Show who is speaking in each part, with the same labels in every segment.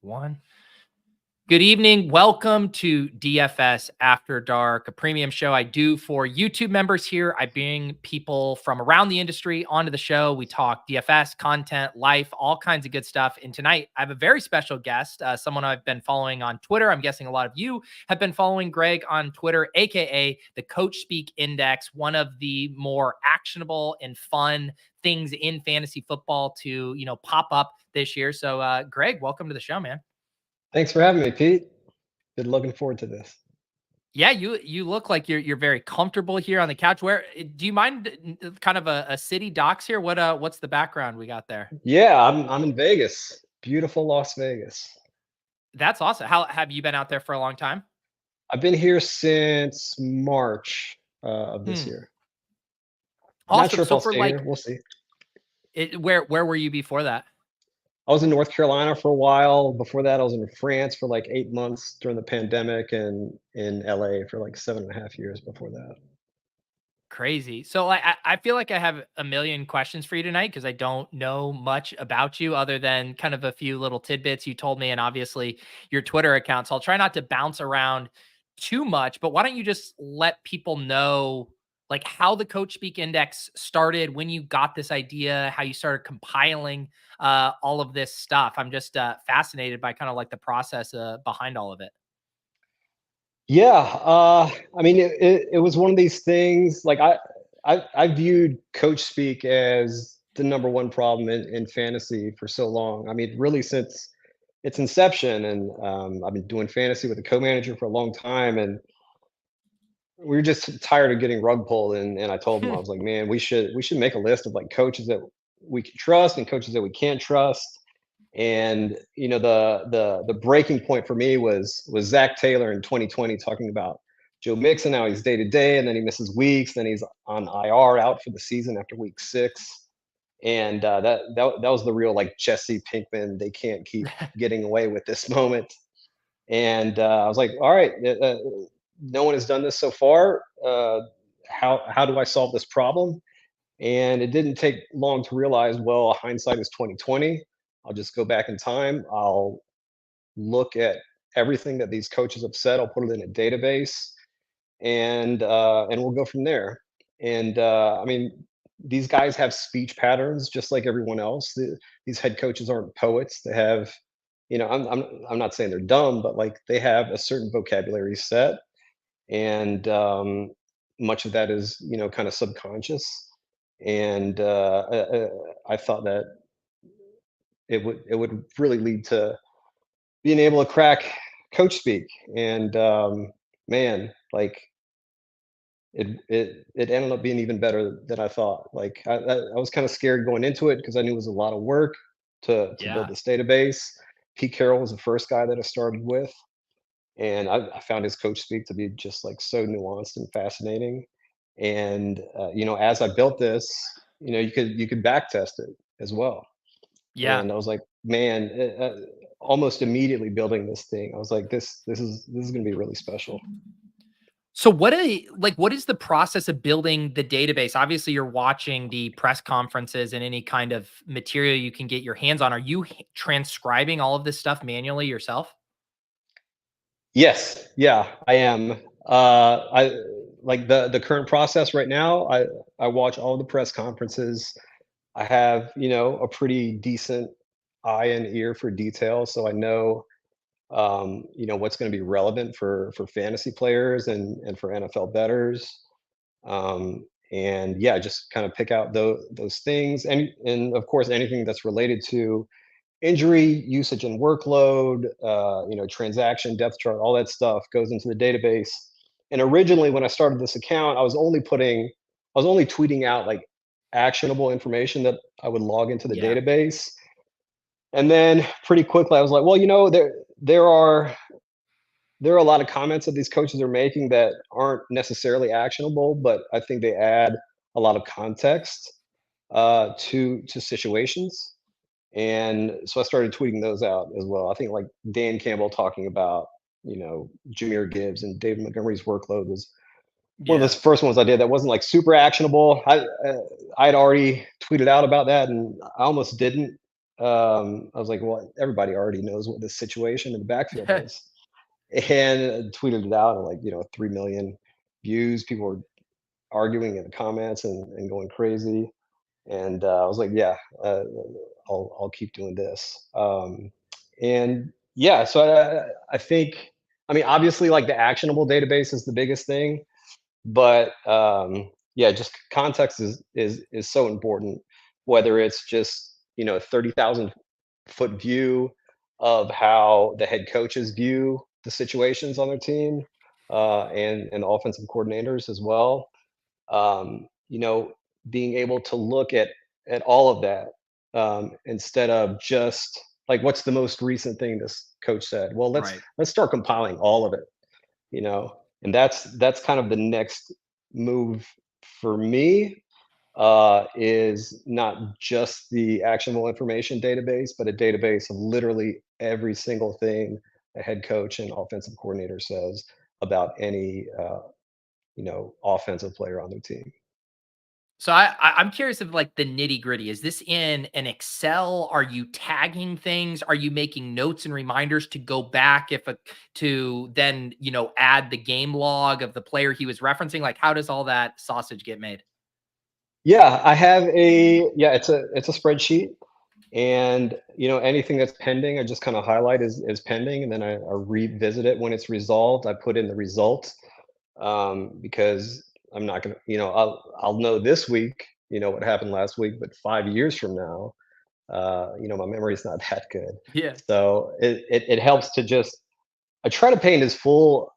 Speaker 1: One. Good evening. Welcome to DFS After Dark, a premium show I do for YouTube members here. I bring people from around the industry onto the show. We talk DFS, content, life, all kinds of good stuff. And tonight, I have a very special guest, someone I've been following on Twitter. I'm guessing a lot of you have been following Greg on Twitter, aka the Coachspeak Index, one of the more actionable and fun things in fantasy football to, pop up this year. So, Greg, welcome to the show, man.
Speaker 2: Thanks for having me, Pete. Been looking forward to this.
Speaker 1: Yeah, you look like you're very comfortable here on the couch. Where do you mind kind of a city docs here? What's the background we got there?
Speaker 2: Yeah, I'm in Vegas. Beautiful Las Vegas.
Speaker 1: That's awesome. How have you been out there for a long time?
Speaker 2: I've been here since March of this
Speaker 1: Hmm.
Speaker 2: year. Not
Speaker 1: Awesome.
Speaker 2: sure if
Speaker 1: So
Speaker 2: I'll
Speaker 1: for
Speaker 2: stay here. We'll see.
Speaker 1: where were you before that?
Speaker 2: I was in North Carolina for a while. Before that, I was in France for like 8 months during the pandemic, and in LA for like 7.5 years before that.
Speaker 1: Crazy. So I feel like I have a million questions for you tonight because I don't know much about you other than kind of a few little tidbits you told me and obviously your Twitter account. So I'll try not to bounce around too much, but why don't you just let people know like how the Coachspeak Index started, when you got this idea, how you started compiling all of this stuff. I'm just fascinated by kind of like the process behind all of it.
Speaker 2: Yeah, I mean, it was one of these things. Like I viewed Coach Speak as the number one problem in fantasy for so long. I mean, really since its inception, and I've been doing fantasy with a co-manager for a long time, and we were just tired of getting rug pulled. And I told him, I was like, man, we should make a list of like coaches that we can trust and coaches that we can't trust. And the breaking point for me was Zach Taylor in 2020 talking about Joe Mixon. Now he's day to day, and then he misses weeks. Then he's on IR, out for the season after week 6. And that was the real like Jesse Pinkman. They can't keep getting away with this moment. And I was like, all right, no one has done this so far. How do I solve this problem? And it didn't take long to realize, well, hindsight is 2020. I'll just go back in time. I'll look at everything that these coaches have said. I'll put it in a database, and we'll go from there. And I mean, these guys have speech patterns just like everyone else. These head coaches aren't poets. They have, I'm not saying they're dumb, but like they have a certain vocabulary set, and much of that is kind of subconscious. And I thought that it would really lead to being able to crack coach speak. And man, like it ended up being even better than I thought. Like I was kind of scared going into it because I knew it was a lot of work to build
Speaker 1: Yeah.
Speaker 2: this database. Pete Carroll was the first guy that I started with, and I found his coach speak to be just like so nuanced and fascinating. And as I built this, you could back test it as well.
Speaker 1: Yeah.
Speaker 2: And I was like, man, almost immediately building this thing, I was like, this is going to be really special.
Speaker 1: So what is the process of building the database? Obviously, you're watching the press conferences and any kind of material you can get your hands on. Are you transcribing all of this stuff manually yourself?
Speaker 2: Yes, yeah, I am. I like the current process right now. I watch all the press conferences. I have a pretty decent eye and ear for detail, so I know what's going to be relevant for fantasy players and for NFL bettors. And yeah, just kind of pick out those things, and of course anything that's related to injury usage and workload, transaction depth chart, all that stuff goes into the database. And originally, when I started this account, I was only tweeting out like actionable information that I would log into the
Speaker 1: Yeah.
Speaker 2: database. And then pretty quickly, I was like, well, there are a lot of comments that these coaches are making that aren't necessarily actionable, but I think they add a lot of context to situations. And so I started tweeting those out as well. I think like Dan Campbell talking about, Jameer Gibbs and David Montgomery's workload was one of
Speaker 1: Yeah.
Speaker 2: those first ones I did that wasn't like super actionable. I'd already tweeted out about that, and I almost didn't I was like, well, everybody already knows what the situation in the backfield is, and tweeted it out, and like 3 million views. People were arguing in the comments and going crazy. And I was like, yeah, I'll keep doing this. And yeah, so I think, I mean, obviously, like the actionable database is the biggest thing, but yeah, just context is so important. Whether it's just 30,000-foot view of how the head coaches view the situations on their team, and offensive coordinators as well, you know, being able to look at all of that, instead of just like what's the most recent thing this coach said. Well,
Speaker 1: Right.
Speaker 2: let's start compiling all of it, and that's kind of the next move for me. Is not just the actionable information database, but a database of literally every single thing a head coach and offensive coordinator says about any offensive player on their team.
Speaker 1: So I'm curious of like the nitty gritty. Is this in an Excel? Are you tagging things? Are you making notes and reminders to go back if a to then add the game log of the player he was referencing? Like how does all that sausage get made?
Speaker 2: Yeah, I have a yeah, it's a spreadsheet, and anything that's pending, I just kind of highlight as pending, and then I revisit it when it's resolved. I put in the results, because I'm not gonna, I'll know this week, what happened last week, but 5 years from now, my memory's not that good.
Speaker 1: Yeah.
Speaker 2: So it helps to just I try to paint as full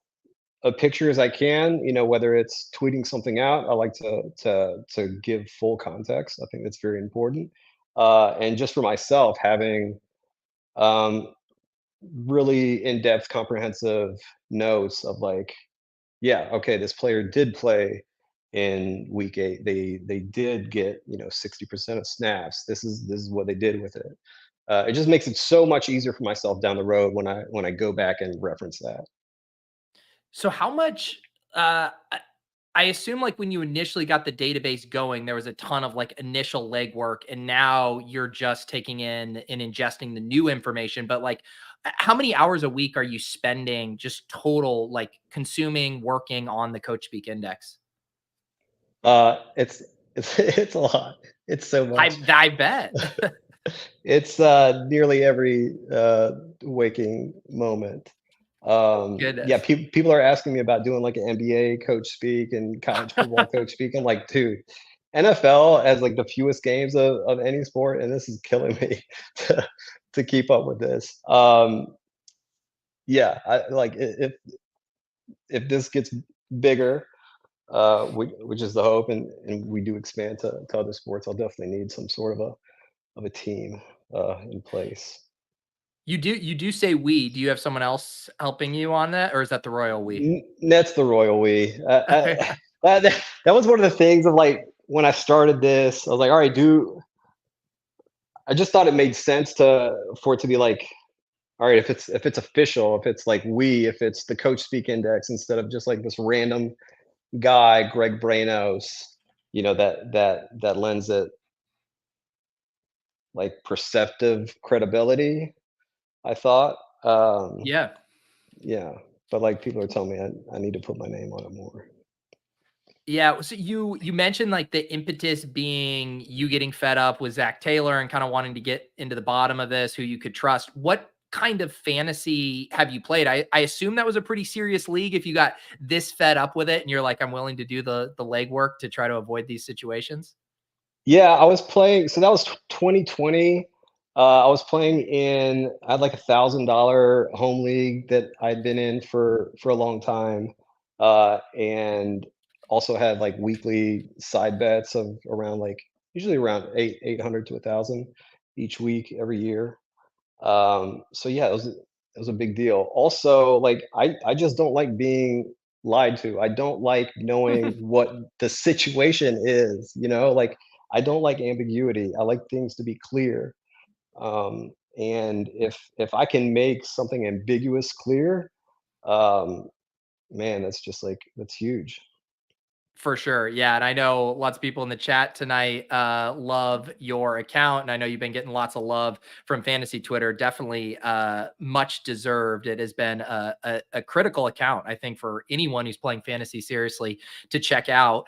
Speaker 2: a picture as I can, whether it's tweeting something out. I like to give full context. I think that's very important. And just for myself, having um, really in-depth, comprehensive notes of like, yeah, okay, this player did play in week 8. They did get 60% of snaps. This is what they did with it. It just makes it so much easier for myself down the road when I go back and reference that.
Speaker 1: So how much I assume like when you initially got the database going, there was a ton of like initial legwork, and now you're just taking in and ingesting the new information. But like, how many hours a week are you spending just total like consuming, working on the Coachspeak Index?
Speaker 2: It's a lot. It's so much.
Speaker 1: I bet.
Speaker 2: It's nearly every waking moment. Yeah,
Speaker 1: Goodness.
Speaker 2: people are asking me about doing like an NBA coach speak and college football coach speak. I'm like, dude, NFL has like the fewest games of any sport, and this is killing me to keep up with this. Yeah, I like if this gets bigger, which is the hope, and we do expand to other sports, I'll definitely need some sort of a team in place.
Speaker 1: You do say we. Do you have someone else helping you on that, or is that the royal we?
Speaker 2: That's the royal we. That was one of the things of like when I started this, I was like, all right, I just thought it made sense for it to be like, all right, if it's official, if it's like if it's the Coach Speak Index instead of just like this random guy, Greg Branos, that lends it like perceptive credibility, I thought.
Speaker 1: Yeah.
Speaker 2: Yeah, but like people are telling me I need to put my name on it more.
Speaker 1: Yeah, so you mentioned like the impetus being you getting fed up with Zach Taylor and kind of wanting to get into the bottom of this, who you could trust. What kind of fantasy have you played? I assume that was a pretty serious league if you got this fed up with it and you're like, I'm willing to do the legwork to try to avoid these situations.
Speaker 2: Yeah, I was playing. So that was 2020. I was playing I had like $1,000 home league that I'd been in for a long time, and also had like weekly side bets of around like usually around 800 to 1,000 each week every year. So yeah, it was a big deal. Also, like I just don't like being lied to. I don't like knowing what the situation is, like I don't like ambiguity. I like things to be clear. And if I can make something ambiguous clear, um, man, that's just like that's huge.
Speaker 1: For sure. Yeah. And I know lots of people in the chat tonight love your account. And I know you've been getting lots of love from fantasy Twitter. Definitely much deserved. It has been a critical account, I think, for anyone who's playing fantasy seriously to check out.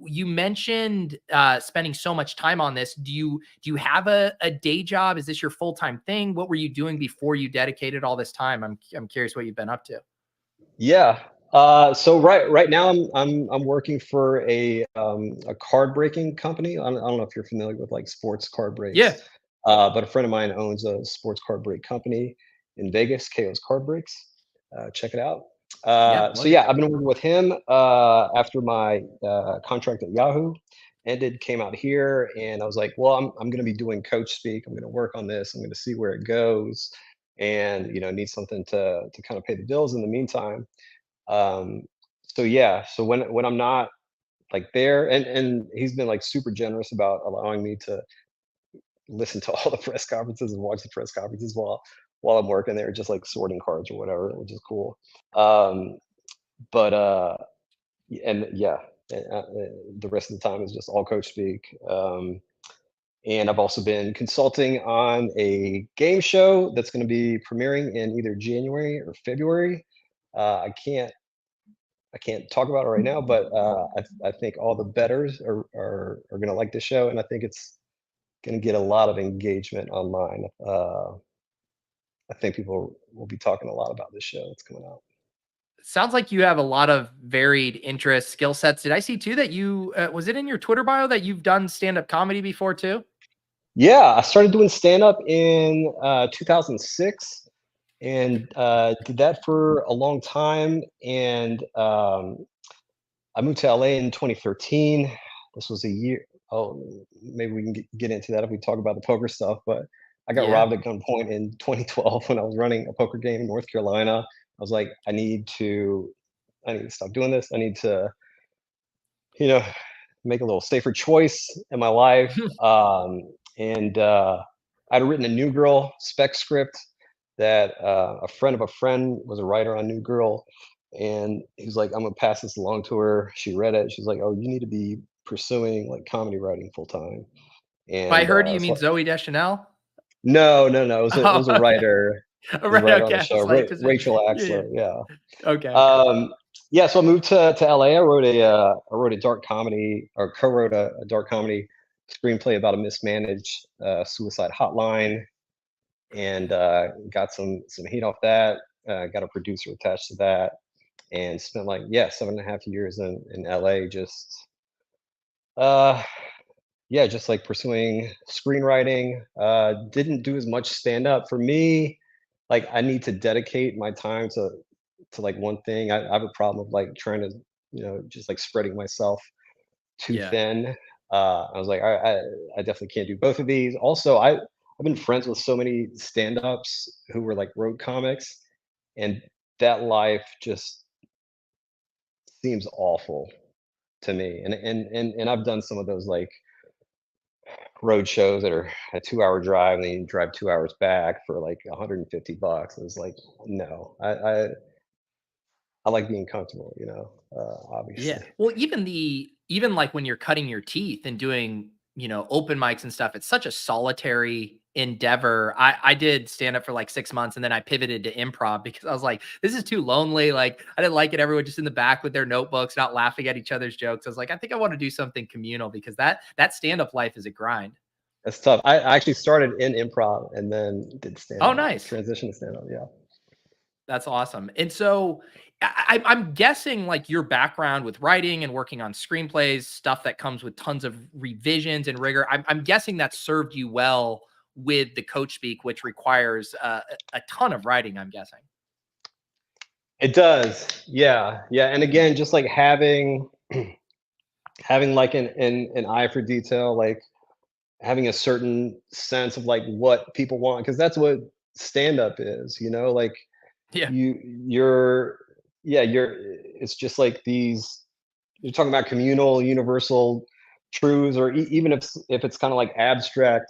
Speaker 1: You mentioned spending so much time on this. Do you have a day job? Is this your full-time thing? What were you doing before you dedicated all this time? I'm curious what you've been up to.
Speaker 2: Yeah. So right now I'm working for a card breaking company. I don't know if you're familiar with like sports card breaks,
Speaker 1: Yeah.
Speaker 2: but a friend of mine owns a sports card break company in Vegas, KO's Card Breaks. Check it out.
Speaker 1: Yeah.
Speaker 2: So
Speaker 1: Plug it.
Speaker 2: yeah, I've been working with him after my contract at Yahoo ended, came out here, and I was like, well, I'm going to be doing Coach Speak. I'm going to work on this. I'm going to see where it goes, and need something to kind of pay the bills in the meantime. um so yeah, so when I'm not like there, and he's been like super generous about allowing me to listen to all the press conferences and watch the press conferences while I'm working there, just like sorting cards or whatever, which is cool. um but and yeah, the rest of the time is just all coach speak. And I've also been consulting on a game show that's going to be premiering in either January or February. I can't talk about it right now, but I think all the betters are going to like this show, and I think it's going to get a lot of engagement online. I think people will be talking a lot about this show that's coming out.
Speaker 1: Sounds like you have a lot of varied interests, skill sets. Did I see too that you was it in your Twitter bio that you've done stand-up comedy before too?
Speaker 2: Yeah, I started doing stand up in 2006, and did that for a long time. And I moved to LA in 2013. This was a year. Oh, maybe we can get into that if we talk about the poker stuff. But I got
Speaker 1: Yeah.
Speaker 2: robbed at gunpoint in 2012 when I was running a poker game in North Carolina. I was like, I need to stop doing this. I need to, you know, make a little safer choice in my life. And I'd written a New Girl spec script that a friend of a friend was a writer on New Girl, and he was like, "I'm gonna pass this along to her." She read it. She's like, "Oh, you need to be pursuing like comedy writing full time."
Speaker 1: By
Speaker 2: And
Speaker 1: her, do you mean
Speaker 2: so
Speaker 1: Zoe Deschanel?
Speaker 2: no, no, no.
Speaker 1: Oh, okay.
Speaker 2: It was a
Speaker 1: Right.
Speaker 2: writer on the
Speaker 1: Okay. I
Speaker 2: show,
Speaker 1: was like, 'cause
Speaker 2: Rachel
Speaker 1: yeah, yeah.
Speaker 2: Axler. Yeah.
Speaker 1: Okay. Okay.
Speaker 2: Um, yeah, so I moved to LA. I wrote a dark comedy, or co-wrote a dark comedy screenplay about a mismanaged suicide hotline, and got some heat off that. Got a producer attached to that, and spent like, yeah, 7.5 years in LA, just uh yeah, just like pursuing screenwriting. Didn't do as much stand up for me. Like, I need to dedicate my time to like one thing. I have a problem with like trying to, just like spreading myself too
Speaker 1: Yeah.
Speaker 2: thin. I was like, I definitely can't do both of these. Also, I've been friends with so many stand-ups who were like road comics, and that life just seems awful to me. And I've done some of those like road shows that are a 2-hour drive, and then you drive 2 hours back for like $150. It's like, no, I like being comfortable,
Speaker 1: Yeah.
Speaker 2: obviously.
Speaker 1: Well, even like when you're cutting your teeth and doing, open mics and stuff, it's such a solitary endeavor. I did stand up for like 6 months and then I pivoted to improv because I was like, this is too lonely. Like I didn't like it. Everyone just in the back with their notebooks, not laughing at each other's jokes. I was like, I think I want to do something communal because that stand-up life is a grind.
Speaker 2: That's tough. I actually started in improv and then did stand
Speaker 1: Oh,
Speaker 2: up,
Speaker 1: nice.
Speaker 2: transition to stand up. Yeah.
Speaker 1: That's awesome. And so I'm guessing like your background with writing and working on screenplays, stuff that comes with tons of revisions and rigor. I'm guessing that served you well with the coach speak, which requires a ton of writing, I'm guessing.
Speaker 2: It does. Yeah. Yeah. And
Speaker 1: Yeah.
Speaker 2: again, just like having like an eye for detail, like having a certain sense of like what people want, because that's what stand up is, like
Speaker 1: Yeah.
Speaker 2: you're yeah, it's just like these, you're talking about communal universal truths, or even if it's kind of like abstract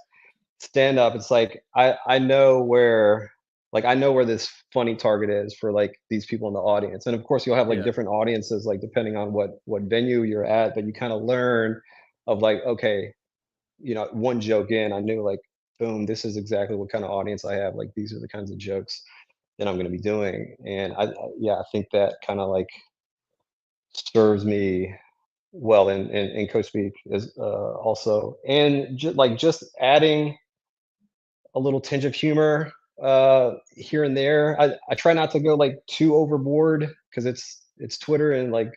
Speaker 2: stand up, it's like I know where like I know where this funny target is for like these people in the audience. And of course you'll have like
Speaker 1: Yeah.
Speaker 2: different audiences, like depending on what venue you're at, but you kind of learn of like, okay, one joke in, I knew like, boom, this is exactly what kind of audience I have. Like these are the kinds of jokes that I'm going to be doing. And yeah, I think that kind of like serves me well in Coach Speak is also, and just adding a little tinge of humor here and there. I try not to go like too overboard because it's Twitter and like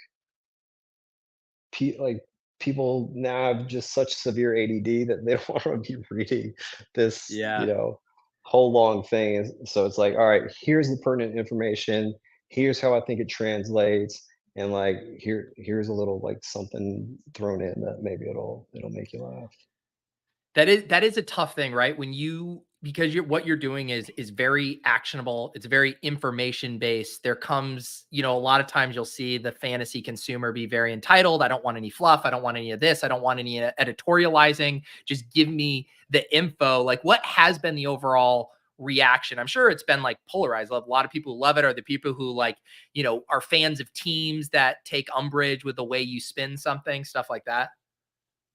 Speaker 2: like people now have just such severe ADD that they don't want to be reading this,
Speaker 1: Yeah.
Speaker 2: whole long thing. So it's like, all right, here's the pertinent information. Here's how I think it translates. And like here's a little like something thrown in that maybe it'll make you laugh.
Speaker 1: That is a tough thing, right? When you because what you're doing is very actionable. It's very information based. There comes, a lot of times you'll see the fantasy consumer be very entitled. I don't want any fluff. I don't want any of this. I don't want any editorializing. Just give me the info. Like, what has been the overall reaction? I'm sure it's been like polarized. A lot of people who love it are the people who like, are fans of teams that take umbrage with the way you spin something, stuff like that.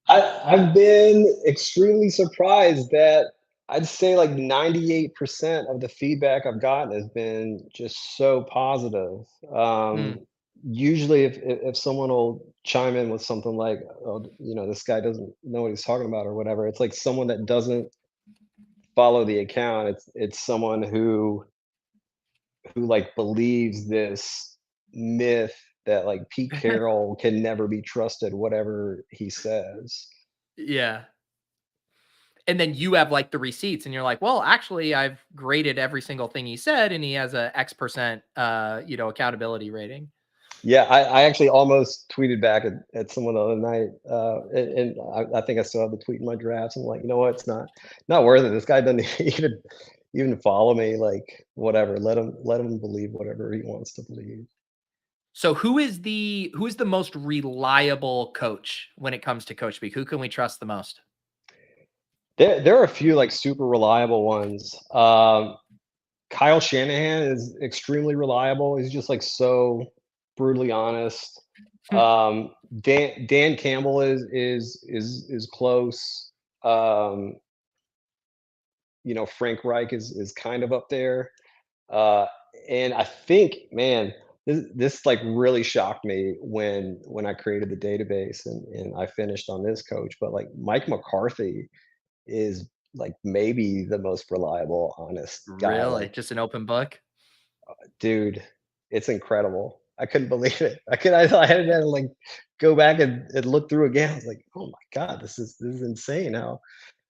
Speaker 2: I've been extremely surprised that I'd say like 98% of the feedback I've gotten has been just so positive.
Speaker 1: Hmm.
Speaker 2: Usually, if someone will chime in with something like, "Oh, this guy doesn't know what he's talking about" or whatever, it's like someone that doesn't follow the account. It's someone who like believes this myth that like Pete Carroll can never be trusted, whatever he says.
Speaker 1: Yeah. And then you have like the receipts and you're like, well, actually I've graded every single thing he said and he has a X percent accountability rating.
Speaker 2: Yeah, I actually almost tweeted back at someone the other night, and I think I still have the tweet in my drafts. I'm like, you know what? It's not worth it. This guy doesn't even follow me. Like, whatever. Let him believe whatever he wants to believe.
Speaker 1: So who is the most reliable coach when it comes to Coach Speak? Who can we trust the most?
Speaker 2: There are a few like super reliable ones. Kyle Shanahan is extremely reliable. He's just like so brutally honest. Dan Campbell is close. Um, Frank Reich is kind of up there. Uh, and I think, man, this like really shocked me when I created the database and I finished on this coach. But like Mike McCarthy is like maybe the most reliable, honest guy.
Speaker 1: Really?
Speaker 2: Like,
Speaker 1: Just an open book?
Speaker 2: dude, it's incredible. I couldn't believe it. I had to like go back and look through again. I was like, oh my god, this is insane. How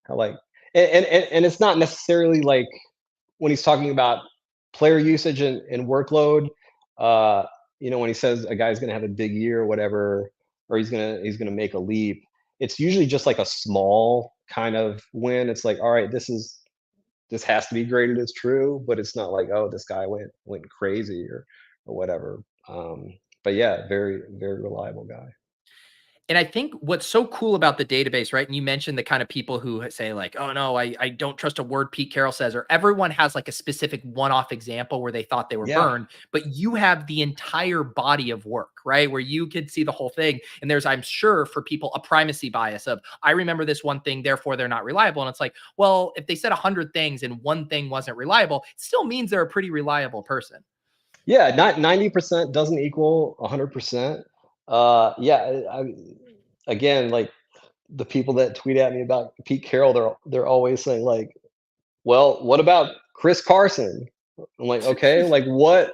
Speaker 2: like and it's not necessarily like when he's talking about player usage and workload, uh, when he says a guy's gonna have a big year or whatever, or he's gonna make a leap, it's usually just like a small kind of win. It's like, all right, this has to be graded as true, but it's not like, oh, this guy went crazy or whatever. But yeah, very, very reliable guy.
Speaker 1: And I think what's so cool about the database, right? And you mentioned the kind of people who say like, "Oh no, I don't trust a word Pete Carroll says," or everyone has like a specific one-off example where they thought they were
Speaker 2: Yeah.
Speaker 1: burned, but you have the entire body of work, right? Where you could see the whole thing. And there's, I'm sure, for people, a primacy bias of, I remember this one thing, therefore they're not reliable. And it's like, well, if they said 100 things and one thing wasn't reliable, it still means they're a pretty reliable person.
Speaker 2: Yeah, not 90% doesn't equal 100%. Yeah, again, like the people that tweet at me about Pete Carroll, they're always saying like, "Well, what about Chris Carson?" I'm like, "Okay, like what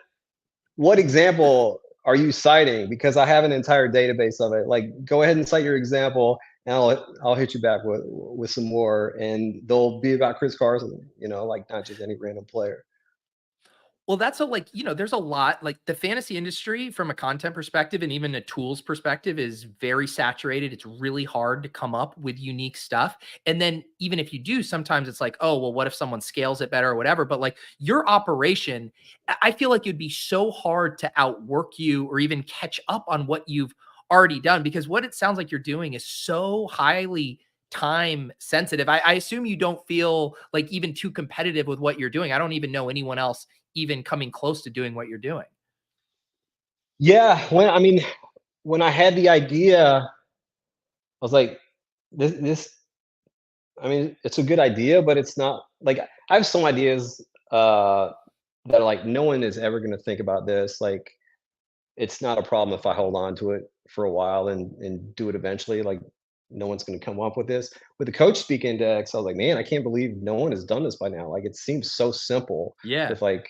Speaker 2: example are you citing? Because I have an entire database of it. Like, go ahead and cite your example, and I'll hit you back with some more, and they'll be about Chris Carson. Like not just any random player."
Speaker 1: Well, that's there's a lot like the fantasy industry from a content perspective and even a tools perspective is very saturated. It's really hard to come up with unique stuff. And then even if you do, sometimes it's like, oh, well, what if someone scales it better or whatever? But like your operation, I feel like it'd be so hard to outwork you or even catch up on what you've already done because what it sounds like you're doing is so highly time sensitive. I assume you don't feel like even too competitive with what you're doing. I don't even know anyone else even coming close to doing what you're doing.
Speaker 2: Yeah, when I had the idea, I was like, this I mean, it's a good idea, but it's not like I have some ideas that are like no one is ever going to think about this. Like, it's not a problem if I hold on to it for a while and do it eventually. Like, no one's going to come up with this. With the Coachspeak Index, I was like, man, I can't believe no one has done this by now. Like, it seems so simple.
Speaker 1: Yeah.
Speaker 2: If like,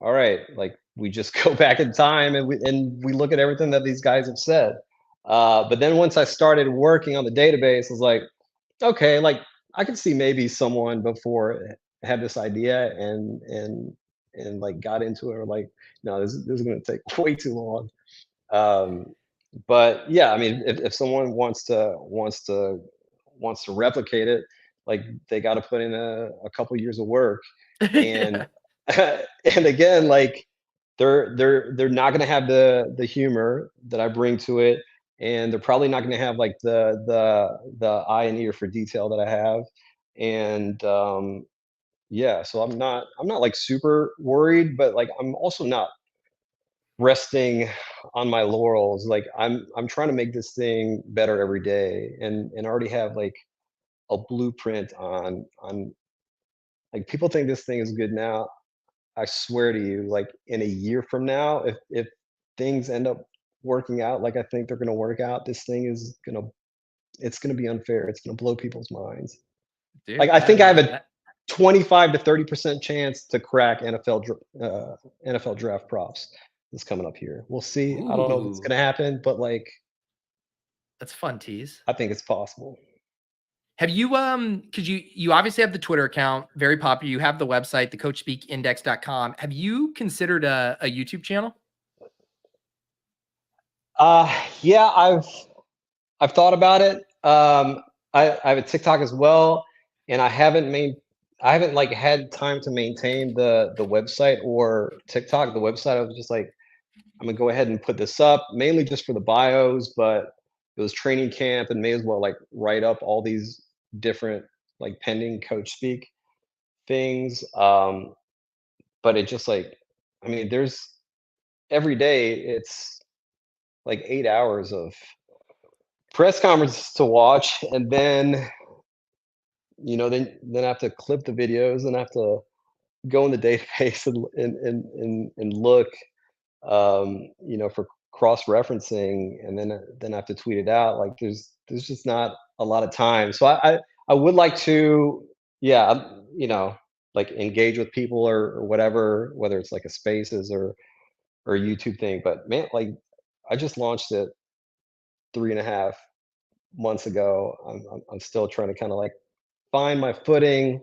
Speaker 2: all right, like we just go back in time and we look at everything that these guys have said. But then once I started working on the database, I was like, okay, like I could see maybe someone before had this idea and like got into it or like, no, this is going to take way too long. Um, but yeah, I mean, if someone wants to replicate it, like they got to put in a couple years of work, and
Speaker 1: Yeah.
Speaker 2: and again, like they're not going to have the humor that I bring to it, and they're probably not going to have like the eye and ear for detail that I have, and yeah, so I'm not like super worried, but like I'm also not resting on my laurels. Like I'm trying to make this thing better every day, and already have like a blueprint on like people think this thing is good now. I swear to you, like in a year from now, if things end up working out like I think they're gonna work out, this thing is gonna it's gonna be unfair. It's gonna blow people's minds. Like
Speaker 1: Dude,
Speaker 2: I think I have a
Speaker 1: that
Speaker 2: 25 to 30% chance to crack NFL draft props that's coming up here. We'll see. I don't know if it's
Speaker 1: ooh,
Speaker 2: gonna happen, but like
Speaker 1: that's fun tease.
Speaker 2: I think it's possible.
Speaker 1: Have you because you obviously have the Twitter account, very popular. You have the website, the coachspeakindex.com. Have you considered a YouTube channel?
Speaker 2: Yeah, I've thought about it. I have a TikTok as well, and I haven't like had time to maintain the website or TikTok. The website, I was just like, I'm gonna go ahead and put this up, mainly just for the bios, but it was training camp and may as well like write up all these different like pending coach speak things. But it just like, I mean, there's every day it's like 8 hours of press conferences to watch, and then then I have to clip the videos and I have to go in the database and look for cross referencing, and then I have to tweet it out. Like there's just not a lot of time. So I would like to, yeah, like engage with people or whatever, whether it's like a Spaces or a YouTube thing. But man, like I just launched it 3.5 months ago. I'm still trying to kind of like find my footing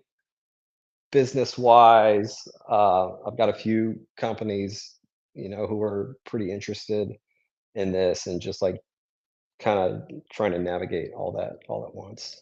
Speaker 2: business wise. I've got a few companies, who are pretty interested in this, and just like kind of trying to navigate all that all at once.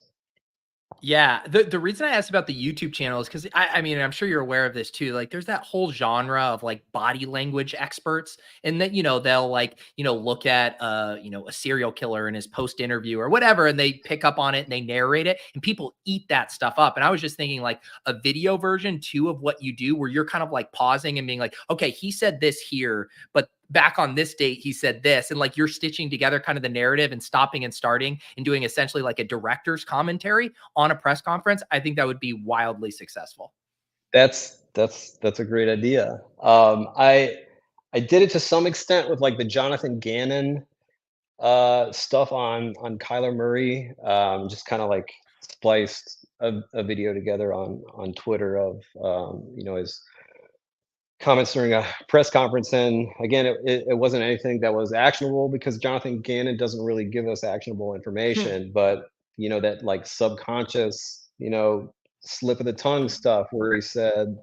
Speaker 1: Yeah, the reason I asked about the YouTube channel is because I mean, I'm sure you're aware of this too. Like, there's that whole genre of like body language experts, and that they'll like look at a serial killer in his post interview or whatever, and they pick up on it and they narrate it, and people eat that stuff up. And I was just thinking like a video version too of what you do, where you're kind of like pausing and being like, okay, he said this here, but back on this date he said this, and like you're stitching together kind of the narrative and stopping and starting and doing essentially like a director's commentary on a press conference. I think that would be wildly successful.
Speaker 2: That's a great idea. I did it to some extent with like the Jonathan Gannon stuff on Kyler Murray. Just kind of like spliced a video together on Twitter of his comments during a press conference. And again, it wasn't anything that was actionable because Jonathan Gannon doesn't really give us actionable information, but that like subconscious, slip of the tongue stuff where he said,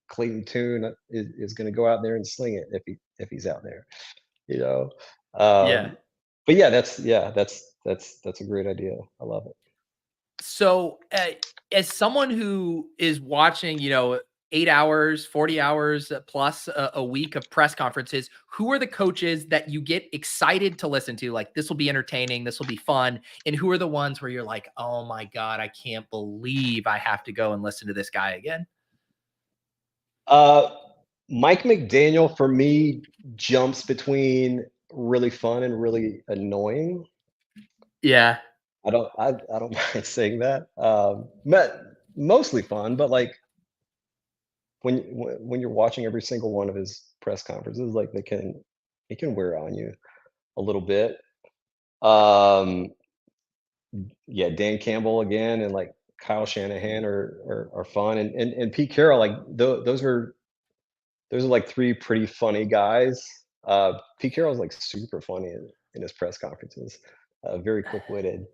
Speaker 2: Clayton Tune is going to go out there and sling it if he's out there, you know.
Speaker 1: Yeah.
Speaker 2: But yeah, that's a great idea. I love it.
Speaker 1: So, as someone who is watching, 8 hours, 40 hours plus a week of press conferences. Who are the coaches that you get excited to listen to? Like, this will be entertaining, this will be fun. And who are the ones where you're like, oh my God, I can't believe I have to go and listen to this guy again?
Speaker 2: Uh, Mike McDaniel for me jumps between really fun and really annoying.
Speaker 1: Yeah.
Speaker 2: I don't mind saying that. But mostly fun, but like when you're watching every single one of his press conferences, like it can wear on you a little bit. Um, yeah, Dan Campbell again and like Kyle Shanahan are fun and Pete Carroll like those are like three pretty funny guys. Pete Carroll's like super funny in his press conferences, very quick witted.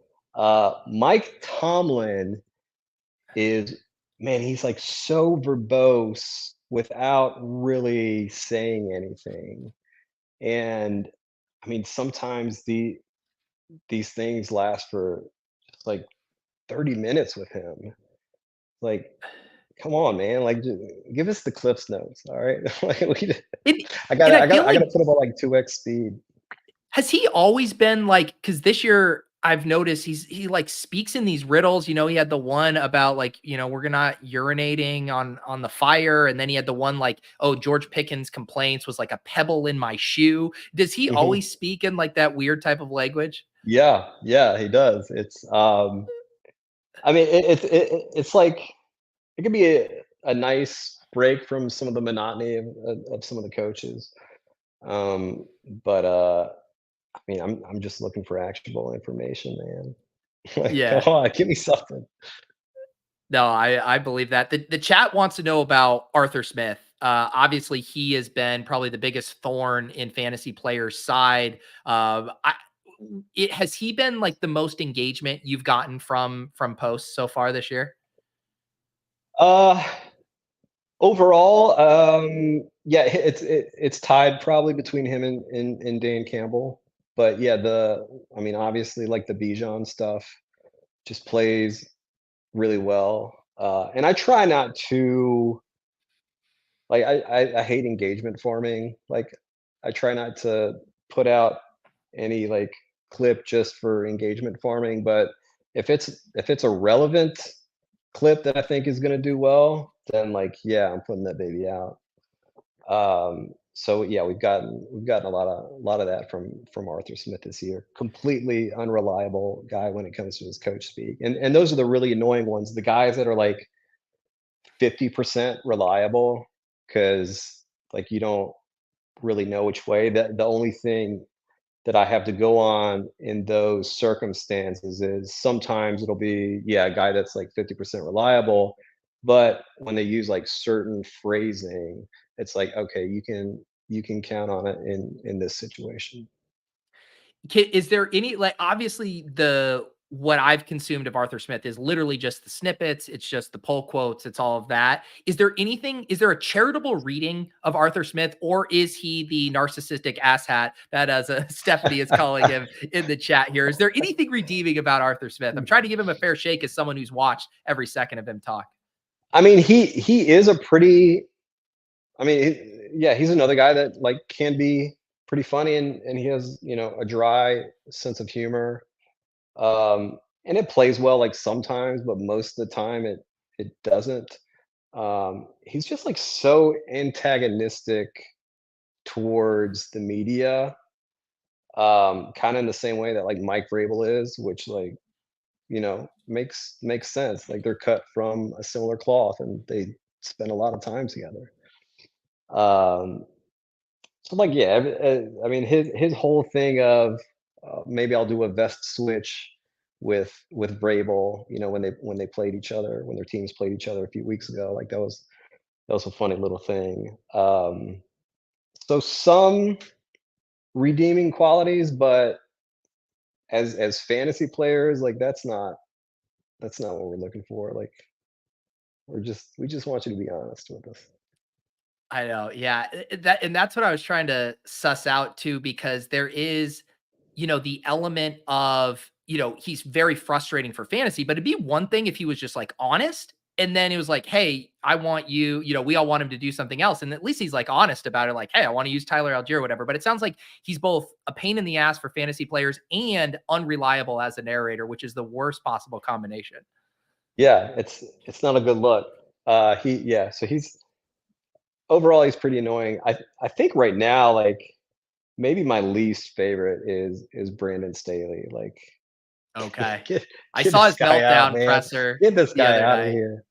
Speaker 2: Mike Tomlin is man, he's like so verbose without really saying anything. And I mean, sometimes these things last for just like 30 minutes with him. Like, come on, man. Like, give us the Cliffs notes. All right. Like,
Speaker 1: And, and I feel
Speaker 2: I
Speaker 1: like,
Speaker 2: gotta put him on like 2x speed.
Speaker 1: has he always been like, because this year I've noticed he like speaks in these riddles. He had the one about like, we're not urinating on the fire. And then he had the one like, oh, George Pickens' complaints was like a pebble in my shoe. Does he
Speaker 2: Mhm.
Speaker 1: always speak in like that weird type of language?
Speaker 2: Yeah, yeah, he does. I mean, it's like it could be a nice break from some of the monotony of some of the coaches. Um, but I mean, I'm just looking for actionable information, man. Like, come
Speaker 1: Yeah.
Speaker 2: on, give me something.
Speaker 1: No, I believe that. The chat wants to know about Arthur Smith. Obviously, he has been probably the biggest thorn in fantasy players' side. Has he been like the most engagement you've gotten from posts so far this year?
Speaker 2: Uh, Overall, yeah, it's tied probably between him and Dan Campbell. But yeah, I mean, obviously, like the Bijan stuff just plays really well. And I try not to like I hate engagement farming. Like I try not to put out any like clip just for engagement farming. But if it's a relevant clip that I think is gonna do well, then like yeah, I'm putting that baby out. So yeah, we've gotten a lot of that from Arthur Smith this year. Completely unreliable guy when it comes to his coach speak. And those are the really annoying ones. The guys that are like 50% reliable because like you don't really know which way. That the only thing that I have to go on in those circumstances is sometimes it'll be, yeah, a guy that's like 50% reliable. But when they use like certain phrasing, it's like, okay, you can count on it in this situation.
Speaker 1: Is there any like, obviously the what I've consumed of Arthur Smith is literally just the snippets, it's just the pull quotes, it's all of that. Is there a charitable reading of Arthur Smith, or is he the narcissistic asshat that, as Stephanie is calling him in the chat here? Is there anything redeeming about Arthur Smith? I'm trying to give him a fair shake as someone who's watched every second of him talk.
Speaker 2: I mean, he is a pretty I mean, yeah, he's another guy that like can be pretty funny and he has, you know, a dry sense of humor. And it plays well like sometimes, but most of the time it doesn't. He's just like so antagonistic towards the media, kind of in the same way that like Mike Vrabel is, which like you know makes sense. Like they're cut from a similar cloth and they spend a lot of time together. Um, so like yeah, I mean his whole thing of maybe I'll do a vest switch with Vrabel, you know, when they played each other, when their teams played each other a few weeks ago, like that was a funny little thing. So some redeeming qualities, but as fantasy players, like that's not what we're looking for. Like we just want you to be honest with us.
Speaker 1: I know. Yeah. That's what I was trying to suss out too, because there is, the element of, he's very frustrating for fantasy, but it'd be one thing if he was just like honest And then it was like, hey, I want you, we all want him to do something else. And at least he's like honest about it. Like, hey, I want to use Tyler Algier or whatever. But it sounds like he's both a pain in the ass for fantasy players and unreliable as a narrator, which is the worst possible combination.
Speaker 2: Yeah, it's not a good look. So he's overall he's pretty annoying. I think right now, like maybe my least favorite is Brandon Staley. Like
Speaker 1: Okay.
Speaker 2: get
Speaker 1: I
Speaker 2: get
Speaker 1: saw
Speaker 2: this
Speaker 1: his
Speaker 2: guy out,
Speaker 1: meltdown
Speaker 2: man.
Speaker 1: presser
Speaker 2: Get this
Speaker 1: the
Speaker 2: guy
Speaker 1: other
Speaker 2: out of
Speaker 1: night.
Speaker 2: here.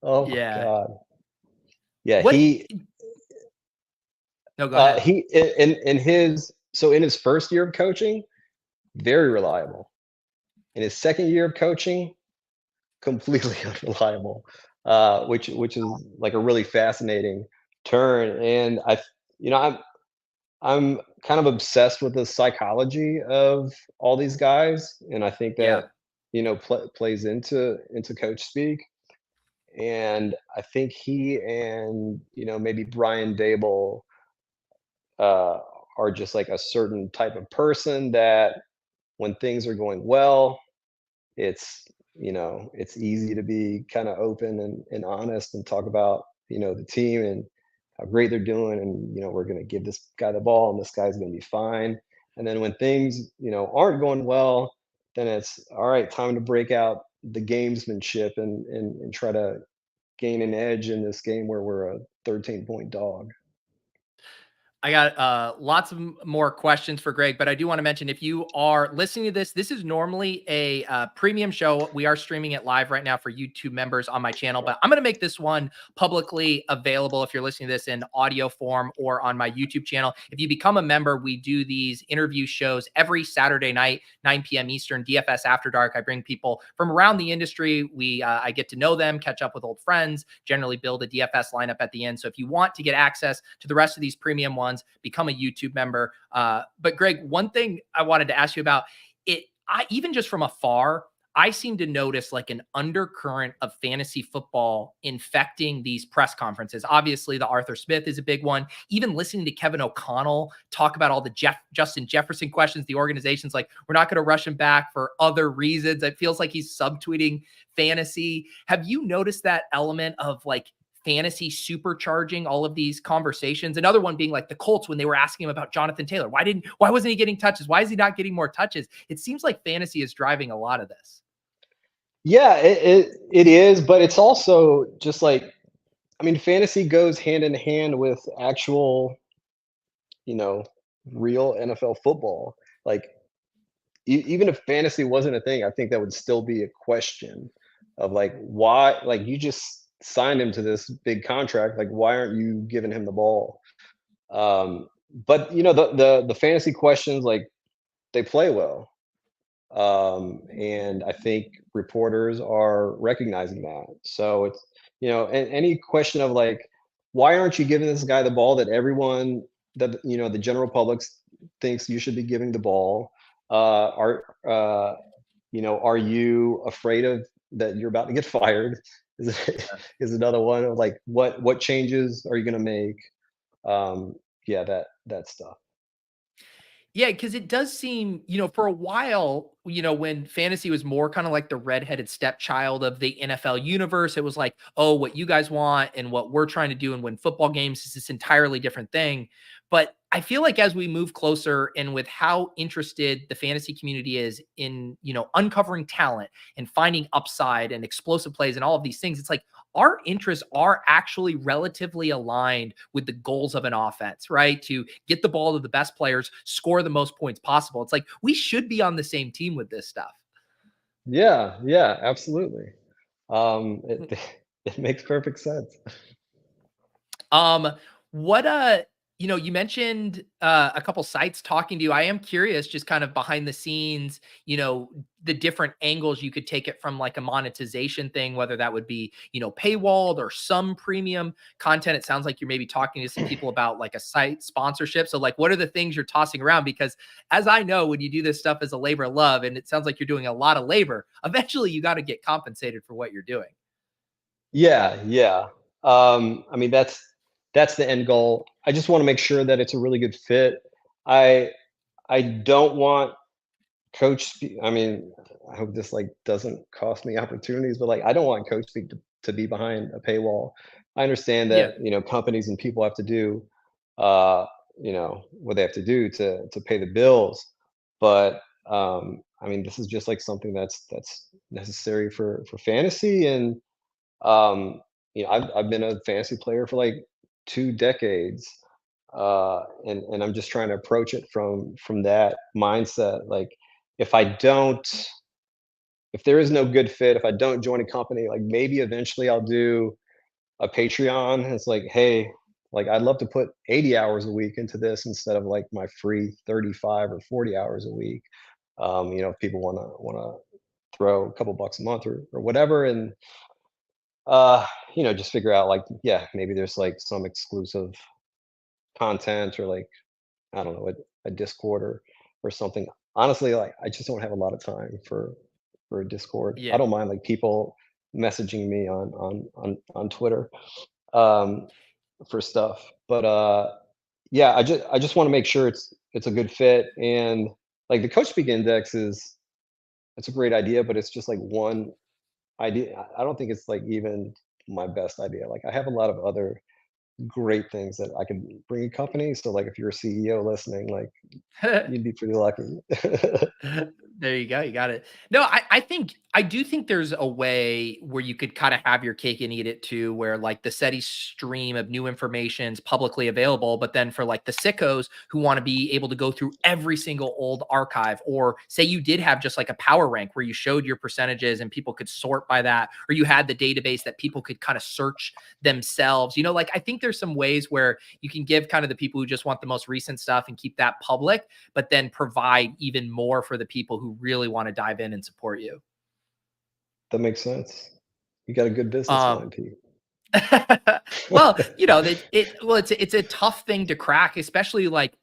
Speaker 2: Oh my
Speaker 1: Yeah.
Speaker 2: God. Yeah,
Speaker 1: What? No, go ahead.
Speaker 2: he in his first year of coaching, very reliable. In his second year of coaching, completely unreliable, which is like a really fascinating turn. And I'm kind of obsessed with the psychology of all these guys, and I think
Speaker 1: Yeah.
Speaker 2: that plays into coach speak. And I think he and maybe Brian Dable uh, are just like a certain type of person that when things are going well, it's it's easy to be kind of open and honest and talk about the team and how great they're doing, and we're going to give this guy the ball and this guy's going to be fine. And then when things aren't going well, then it's all right, time to break out the gamesmanship and try to gain an edge in this game where we're a 13-point dog.
Speaker 1: I got lots of more questions for Greg, but I do want to mention if you are listening to this, this is normally a premium show. We are streaming it live right now for YouTube members on my channel, but I'm going to make this one publicly available if you're listening to this in audio form or on my YouTube channel. If you become a member, we do these interview shows every Saturday night, 9 p.m. Eastern, DFS After Dark. I bring people from around the industry. I get to know them, catch up with old friends, generally build a DFS lineup at the end. So if you want to get access to the rest of these premium ones, become a YouTube member. But Greg, one thing I wanted to ask you about even just from afar, I seem to notice like an undercurrent of fantasy football infecting these press conferences. Obviously, the Arthur Smith is a big one. Even listening to Kevin O'Connell talk about all the Justin Jefferson questions, the organization's like, we're not going to rush him back for other reasons. It feels like he's subtweeting fantasy. Have you noticed that element of like fantasy supercharging all of these conversations? Another one being like the Colts when they were asking him about Jonathan Taylor. Why wasn't he getting touches? Why is he not getting more touches? It seems like fantasy is driving a lot of this.
Speaker 2: Yeah, it is, but it's also just like, I mean, fantasy goes hand in hand with actual, you know, real NFL football. Like, even if fantasy wasn't a thing, I think that would still be a question of like, why, like, you just signed him to this big contract. Like, why aren't you giving him the ball? But the fantasy questions, like, they play well. And I think reporters are recognizing that. So it's, and any question of like, why aren't you giving this guy the ball that everyone, that the general public thinks you should be giving the ball? Are you afraid of that you're about to get fired? Is is another one of like, what changes are you going to make? Yeah, that stuff.
Speaker 1: Yeah, because it does seem, for a while, when fantasy was more kind of like the redheaded stepchild of the NFL universe, it was like, oh, what you guys want and what we're trying to do and win football games is this entirely different thing. But I feel like as we move closer and with how interested the fantasy community is in, uncovering talent and finding upside and explosive plays and all of these things, it's like our interests are actually relatively aligned with the goals of an offense, right? To get the ball to the best players, score the most points possible. It's like we should be on the same team with this stuff.
Speaker 2: Yeah, absolutely.
Speaker 1: Mm.
Speaker 2: It makes perfect sense.
Speaker 1: Um, what you mentioned a couple sites talking to you. I am curious, just kind of behind the scenes, the different angles you could take it from, like a monetization thing, whether that would be, paywalled or some premium content. It sounds like you're maybe talking to some people about like a site sponsorship. So like, what are the things you're tossing around? Because as I know, when you do this stuff as a labor of love, and it sounds like you're doing a lot of labor, eventually you got to get compensated for what you're doing.
Speaker 2: Yeah. I mean, that's the end goal. I just want to make sure that it's a really good fit. I I don't want I mean, I hope this like doesn't cost me opportunities, but like I don't want Coach Speak to be behind a paywall. I understand
Speaker 1: Yeah.
Speaker 2: that, companies and people have to do, what they have to do to pay the bills. But I mean, this is just like something that's necessary for fantasy. And I've been a fantasy player for like 2 decades. And I'm just trying to approach it from that mindset. Like, if I don't if there is no good fit, if I don't join a company, like maybe eventually I'll do a Patreon. It's like, hey, like I'd love to put 80 hours a week into this instead of like my free 35 or 40 hours a week. If people wanna throw a couple bucks a month or whatever, and just figure out like, yeah, maybe there's like some exclusive content, or like, I don't know, a Discord or something. Honestly, like I just don't have a lot of time for a Discord. I
Speaker 1: Yeah.
Speaker 2: don't mind like people messaging me on Twitter um, for stuff, but yeah, I just want to make sure it's a good fit. And like the Coachspeak Index it's a great idea, but it's just like one idea. I don't think it's like even my best idea. Like I have a lot of other great things that I could bring a company. So like if you're a CEO listening, like you'd be pretty lucky.
Speaker 1: There you go. You got it. No, I do think there's a way where you could kind of have your cake and eat it too, where like the steady stream of new information is publicly available, but then for like the sickos who want to be able to go through every single old archive, or say you did have just like a power rank where you showed your percentages and people could sort by that, or you had the database that people could kind of search themselves. Like I think there's some ways where you can give kind of the people who just want the most recent stuff and keep that public, but then provide even more for the people who really want to dive in and support you.
Speaker 2: That makes sense. You got a good business
Speaker 1: Um,
Speaker 2: mind, Pete.
Speaker 1: well, it's a tough thing to crack, especially like,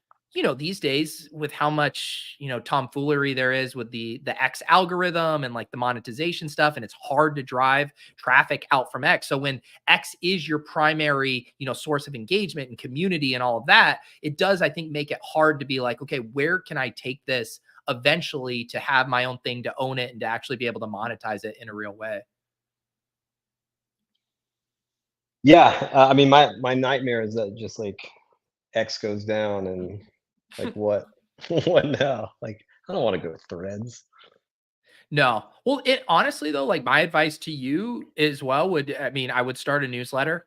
Speaker 1: these days with how much, tomfoolery there is with the X algorithm and like the monetization stuff. And it's hard to drive traffic out from X. So when X is your primary, source of engagement and community and all of that, it does, I think, make it hard to be like, okay, where can I take this eventually to have my own thing, to own it, and to actually be able to monetize it in a real way?
Speaker 2: Yeah, I mean, my nightmare is that just like X goes down and like what what now? Like I don't want to go threads.
Speaker 1: No. Well, it honestly though, like my advice to you as well would, I mean, I would start a newsletter,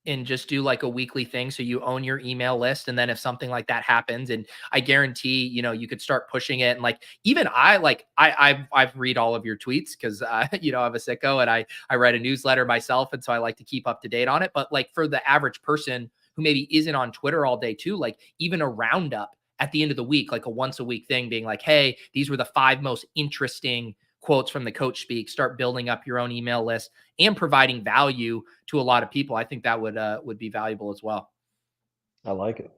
Speaker 1: and just do like a weekly thing. So you own your email list. And then if something like that happens, and I guarantee, you could start pushing it. And like, even I've read all of your tweets because, I'm a sicko, and I write a newsletter myself. And so I like to keep up to date on it. But like for the average person who maybe isn't on Twitter all day too, like even a roundup at the end of the week, like a once a week thing, being like, hey, these were the 5 most interesting quotes from the Coach Speak. Start building up your own email list and providing value to a lot of people. I think that would be valuable as well.
Speaker 2: I like it.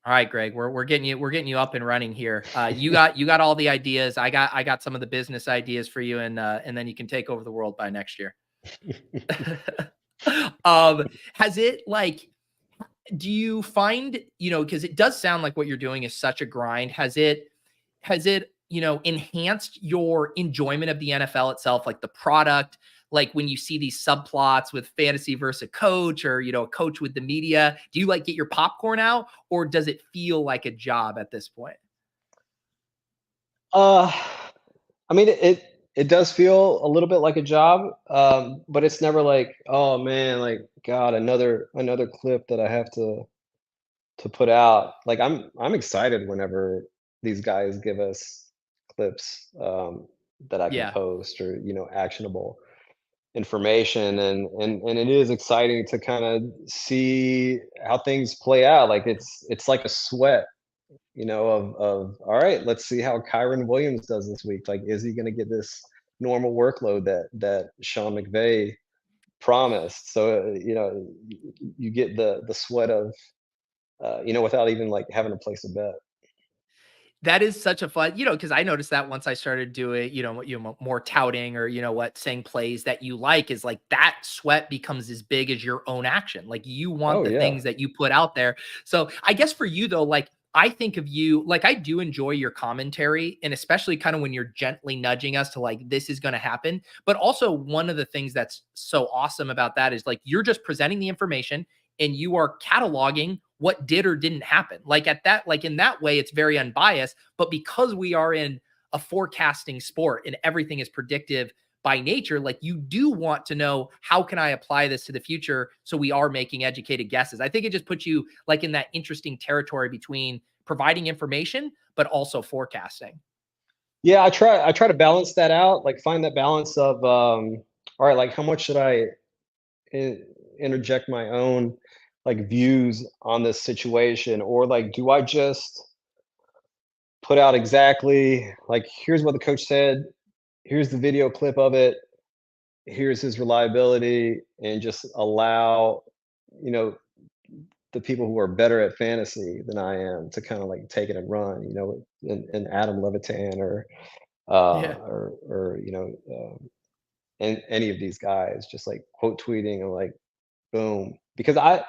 Speaker 1: All right, Greg, we're getting you up and running here. You got all the ideas. I got some of the business ideas for you, and then you can take over the world by next year. Has it like, do you find, because it does sound like what you're doing is such a grind. Has it enhanced your enjoyment of the NFL itself, like the product, like when you see these subplots with fantasy versus a coach, or, a coach with the media, do you like get your popcorn out, or does it feel like a job at this point?
Speaker 2: Uh, I mean, it does feel a little bit like a job, but it's never like, oh man, like God, another clip that I have to put out. Like I'm excited whenever these guys give us clips that I can
Speaker 1: Yeah.
Speaker 2: post, or actionable information. And it is exciting to kind of see how things play out. Like it's like a sweat, of all right, let's see how Kyron Williams does this week. Like, is he going to get this normal workload that Sean McVay promised? So you get the sweat of without even like having to place a bet.
Speaker 1: That is such a fun, because I noticed that once I started doing, more touting, or, saying plays that you like, is like that sweat becomes as big as your own action. Like you want
Speaker 2: Oh
Speaker 1: the
Speaker 2: yeah.
Speaker 1: things that you put out there. So I guess for you though, like I think of you like I do enjoy your commentary, and especially kind of when you're gently nudging us to like, this is going to happen. But also, one of the things that's so awesome about that is like you're just presenting the information and you are cataloging what did or didn't happen. Like at that, like in that way, it's very unbiased. But because we are in a forecasting sport and everything is predictive by nature, like you do want to know, how can I apply this to the future so we are making educated guesses. I think it just puts you like in that interesting territory between providing information but also forecasting.
Speaker 2: Yeah, I try to balance that out, like find that balance of all right, like how much should I in, interject my own like views on this situation, or like do I just put out exactly like here's what the coach said, here's the video clip of it, here's his reliability, and just allow, you know, the people who are better at fantasy than I am to kind of like take it and run, you know, and Adam Levitan
Speaker 1: Yeah.
Speaker 2: or you know, and any of these guys just like quote tweeting and like boom, because I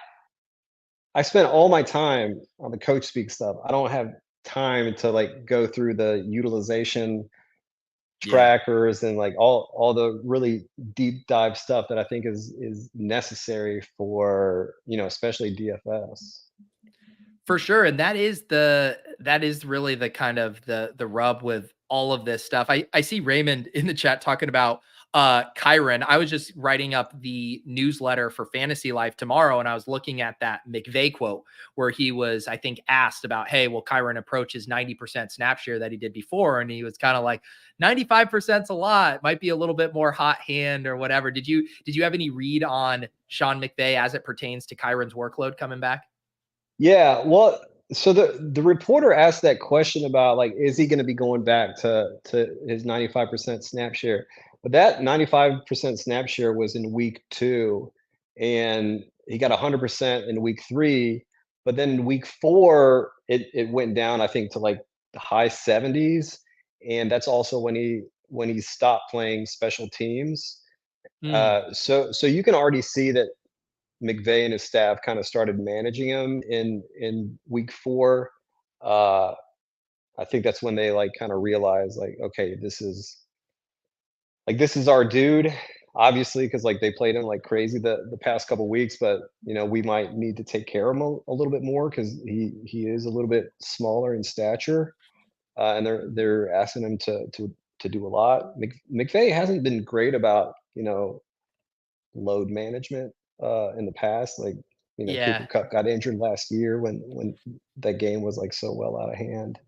Speaker 2: spent all my time on the coach speak stuff. I don't have time to like go through the utilization
Speaker 1: Yeah.
Speaker 2: trackers and like all the really deep dive stuff that I think is necessary for, you know, especially DFS.
Speaker 1: For sure, and that is really the kind of the rub with all of this stuff. I see Raymond in the chat talking about Kyron. I was just writing up the newsletter for Fantasy Life tomorrow, and I was looking at that McVay quote where he was, I think, asked about, hey, will Kyron approach his 90% snap share that he did before? And he was kind of like, 95% is a lot, might be a little bit more hot hand or whatever. Did you have any read on Sean McVay as it pertains to Kyron's workload coming back?
Speaker 2: Yeah, well, so the reporter asked that question about like, is he going to be going back to his 95% snap share? But that 95% snap share was in week 2, and he got 100% in week 3. But then in week 4, it went down, I think, to like the high 70s, and that's also when he stopped playing special teams.
Speaker 1: Hmm.
Speaker 2: So you can already see that McVay and his staff kind of started managing him in week 4. Uh, I think that's when they like kind of realized like, okay, this is our dude. Obviously, because like they played him like crazy the past couple weeks, but you know we might need to take care of him a little bit more because he is a little bit smaller in stature, and they're asking him to do a lot. McVay hasn't been great about, you know, load management in the past. Like, you know, Cooper
Speaker 1: Yeah.
Speaker 2: Cup got injured last year when that game was like so well out of hand.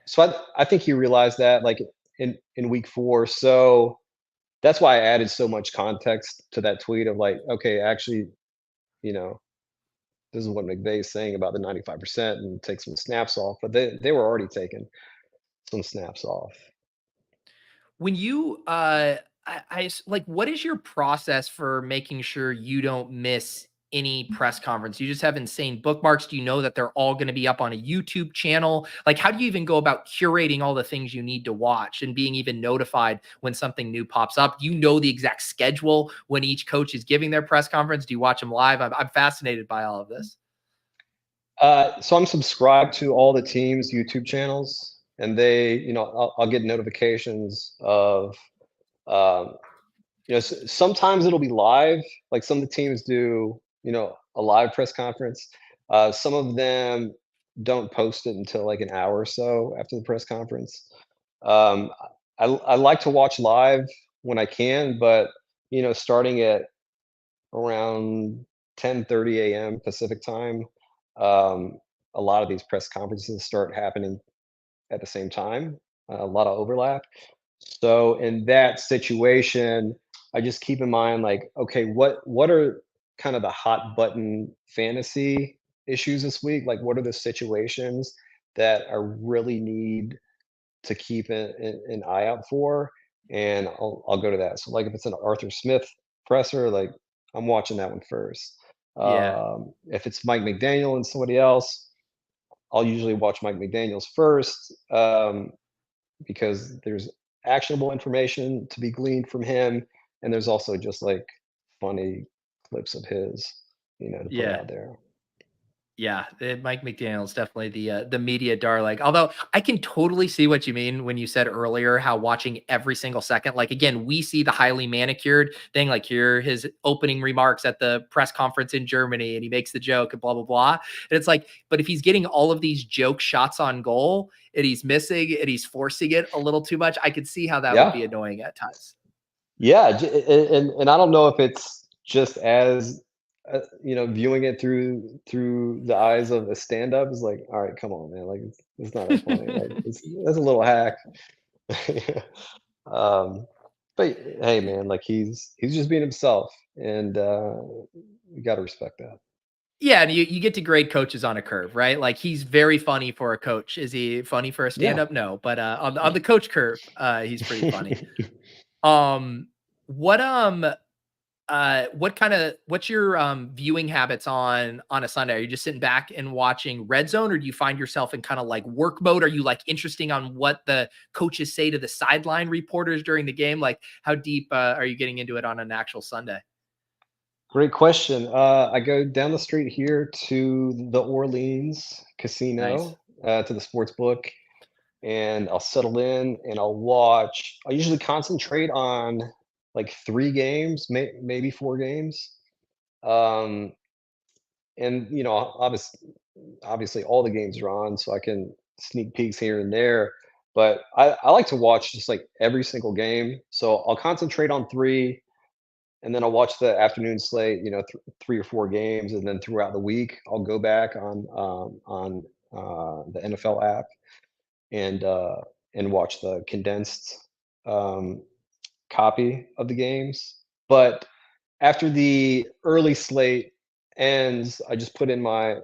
Speaker 2: So I think he realized that like in week 4. So that's why I added so much context to that tweet of like, okay, actually, you know, this is what McVay's saying about the 95% and take some snaps off, but they were already taking some snaps off.
Speaker 1: When you like, what is your process for making sure you don't miss any press conference? You just have insane bookmarks? Do you know that they're all going to be up on a YouTube channel? Like, how do you even go about curating all the things you need to watch and being even notified when something new pops up? Do you know the exact schedule when each coach is giving their press conference? Do you watch them live? I'm fascinated by all of this.
Speaker 2: So I'm subscribed to all the teams' YouTube channels, and they, you know, I'll get notifications of, um, you know, sometimes it'll be live. Like some of the teams do, you know, a live press conference. Some of them don't post it until like an hour or so after the press conference. Um, I like to watch live when I can, but you know, starting at around 10:30 a.m. Pacific time. Um, a lot of these press conferences start happening at the same time, a lot of overlap. So in that situation, I just keep in mind like, okay, what are kind of the hot button fantasy issues this week? Like, what are the situations that I really need to keep an eye out for? And I'll go to that. So like if it's an Arthur Smith presser, like I'm watching that one first.
Speaker 1: Yeah.
Speaker 2: If it's Mike McDaniel and somebody else, I'll usually watch Mike McDaniel's first, because there's actionable information to be gleaned from him, and there's also just like funny clips of his, you know, to put
Speaker 1: Yeah.
Speaker 2: out there.
Speaker 1: Yeah, Mike McDaniel's definitely the media darling. Although I can totally see what you mean when you said earlier how watching every single second, like again, we see the highly manicured thing, like here his opening remarks at the press conference in Germany, and he makes the joke and blah blah blah. And it's like, but if he's getting all of these joke shots on goal and he's missing and he's forcing it a little too much, I could see how that would
Speaker 2: Yeah.
Speaker 1: be annoying at times.
Speaker 2: Yeah, and I don't know if it's just as viewing it through the eyes of a stand-up is like, all right, come on, man, like it's not that funny. Like that's a little hack. um, but hey, man, like he's just being himself, and you got to respect that.
Speaker 1: Yeah, and you get to grade coaches on a curve, right? Like he's very funny for a coach. Is he funny for a
Speaker 2: Yeah.
Speaker 1: stand-up? No, but on the coach curve, he's pretty funny. Um, what what's your viewing habits on a Sunday? Are you just sitting back and watching Red Zone, or do you find yourself in kind of like work mode? Are you like interesting on what the coaches say to the sideline reporters during the game? Like how deep are you getting into it on an actual Sunday?
Speaker 2: Great question. I go down the street here to the Orleans
Speaker 1: Nice.
Speaker 2: Casino, to the sports book, and I'll settle in and I'll watch. I usually concentrate on like 3 games, maybe 4 games. Um, and obviously all the games are on, so I can sneak peeks here and there. But I like to watch just like every single game. So I'll concentrate on three, and then I'll watch the afternoon slate, 3 or 4 games, and then throughout the week I'll go back on the NFL app and uh, and watch the condensed um, copy of the games. But after the early slate ends, I just put in my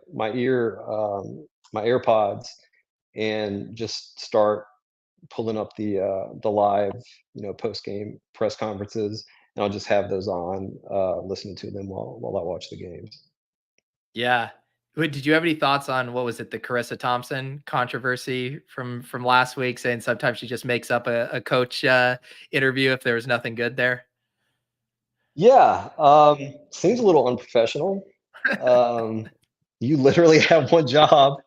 Speaker 2: AirPods and just start pulling up the live, post game press conferences, and I'll just have those on, listening to them while I watch the games.
Speaker 1: Yeah. Wait, did you have any thoughts on what was it, the Carissa Thompson controversy from last week, saying sometimes she just makes up a coach interview if there was nothing good there?
Speaker 2: Yeah, seems a little unprofessional. Um, you literally have one job,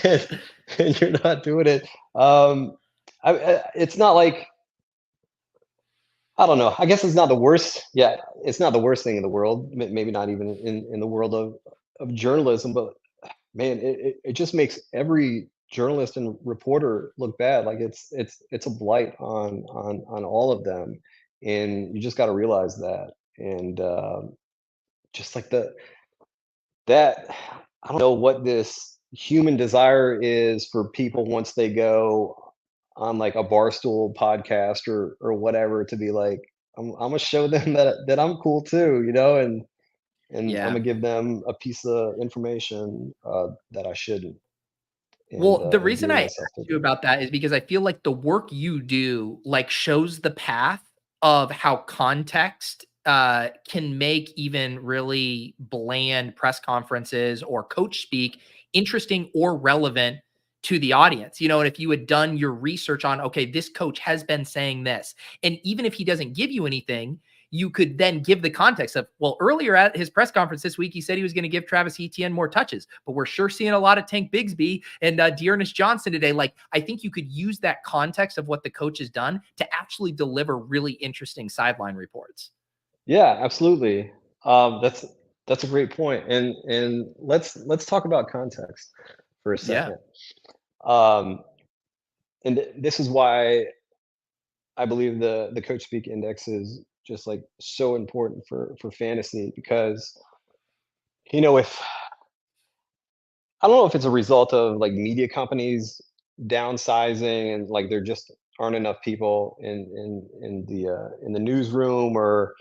Speaker 2: and, and you're not doing it. It's not like, I don't know. I guess it's not the worst. Yeah, it's not the worst thing in the world. Maybe not even in the world of journalism. But man, it just makes every journalist and reporter look bad. Like it's a blight on all of them, and you just got to realize that. And just like that, I don't know what this human desire is for people once they go on like a Barstool podcast or whatever, to be like, I'm gonna show them that I'm cool too, and I'm
Speaker 1: Yeah.
Speaker 2: gonna give them a piece of information that I shouldn't,
Speaker 1: Well, the
Speaker 2: and
Speaker 1: reason
Speaker 2: gear
Speaker 1: I
Speaker 2: myself to
Speaker 1: asked you
Speaker 2: them.
Speaker 1: about that is because I feel like the work you do, like, shows the path of how context, can make even really bland press conferences or coach speak interesting or relevant to the audience. And if you had done your research on, okay, this coach has been saying this, and even if he doesn't give you anything, you could then give the context of, well, earlier at his press conference this week, he said he was going to give Travis Etienne more touches, but we're sure seeing a lot of Tank Bigsby and Dearness Johnson today. Like, I think you could use that context of what the coach has done to actually deliver really interesting sideline reports.
Speaker 2: Yeah, absolutely. That's a great point, and let's talk about context for a
Speaker 1: Yeah.
Speaker 2: second. Um, and this is why I believe the Coachspeak Index is just like so important for fantasy, because if I don't know if it's a result of like media companies downsizing, and like there just aren't enough people in the newsroom, or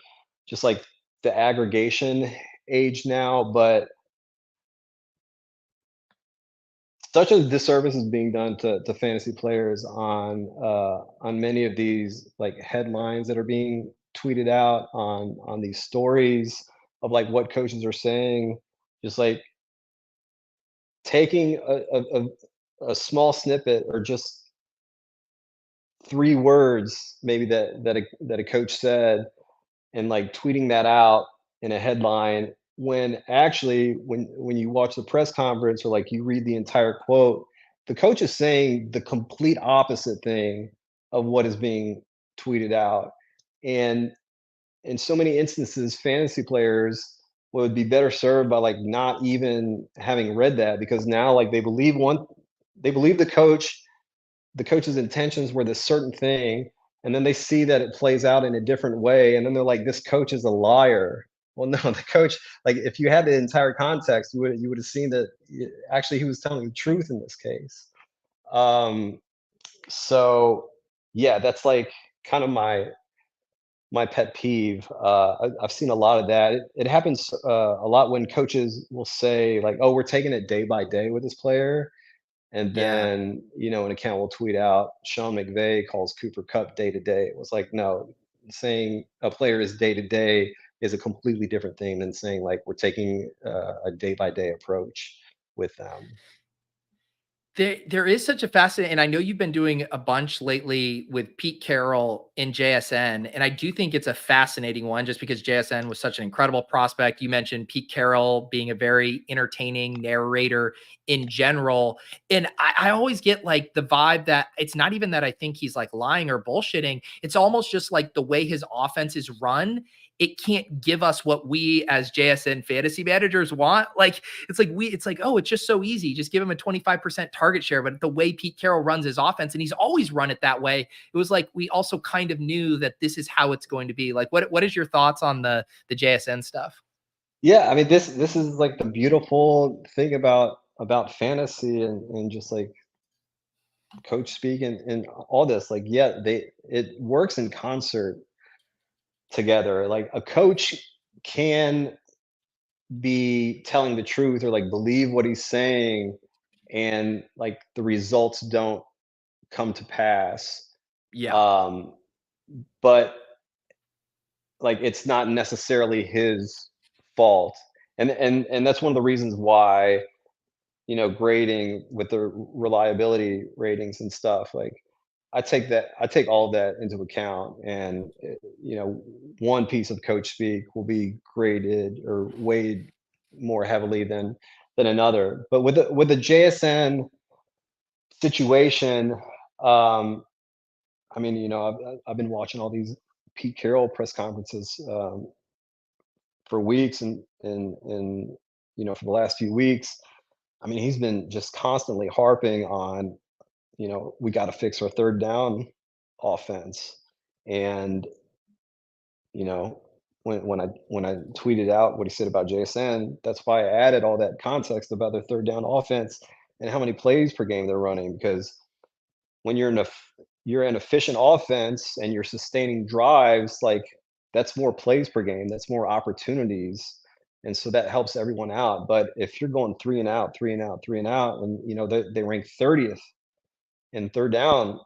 Speaker 2: just like the aggregation age now. But such a disservice is being done to fantasy players on many of these like headlines that are being tweeted out on these stories of like what coaches are saying, just like taking a small snippet, or just 3 words maybe that a coach said, and like tweeting that out in a headline, when actually when you watch the press conference or like you read the entire quote, the coach is saying the complete opposite thing of what is being tweeted out. And in so many instances, fantasy players would be better served by like not even having read that, because now like they believe the coach's intentions were this certain thing, and then they see that it plays out in a different way, and then they're like, this coach is a liar. Well, no, the coach, like if you had the entire context, you would have seen that actually he was telling the truth in this case. Um, so yeah, that's like kind of my pet peeve. I've seen a lot of that. It happens a lot when coaches will say like, "Oh, we're taking it day by day with this player," and
Speaker 1: Yeah.
Speaker 2: then an account will tweet out, "Sean McVay calls Cooper Cup day to day." It was like, no, saying a player is day to day is a completely different thing than saying like we're taking a day by day approach with them.
Speaker 1: There is such a fascinating, and I know you've been doing a bunch lately with Pete Carroll and JSN, and I do think it's a fascinating one just because JSN was such an incredible prospect. You mentioned Pete Carroll being a very entertaining narrator in general. And I always get like the vibe that it's not even that I think he's like lying or bullshitting. It's almost just like the way his offense is run. It can't give us what we as JSN fantasy managers want. Like it's like, oh, it's just so easy. Just give him a 25% target share. But the way Pete Carroll runs his offense, and he's always run it that way, it was like we also kind of knew that this is how it's going to be. Like, what is your thoughts on the JSN stuff?
Speaker 2: Yeah, I mean this is like the beautiful thing about fantasy and just like coach speak and all this. Like, yeah, it works in concert together. Like a coach can be telling the truth or like believe what he's saying, and like the results don't come to pass.
Speaker 1: Yeah.
Speaker 2: um but like it's not necessarily his fault, and that's one of the reasons why grading with the reliability ratings and stuff, like I take all of that into account, and one piece of coach speak will be graded or weighed more heavily than another. But with the JSN situation, um I mean, I've been watching all these Pete Carroll press conferences for weeks, and for the last few weeks. I mean, he's been just constantly harping on, we got to fix our third down offense. And, you know, when I tweeted out what he said about JSN, that's why I added all that context about their third down offense and how many plays per game they're running. Because when you're an efficient offense and you're sustaining drives, like that's more plays per game, that's more opportunities. And so that helps everyone out. But if you're going three and out, three and out, three and out, and they rank 30th in third down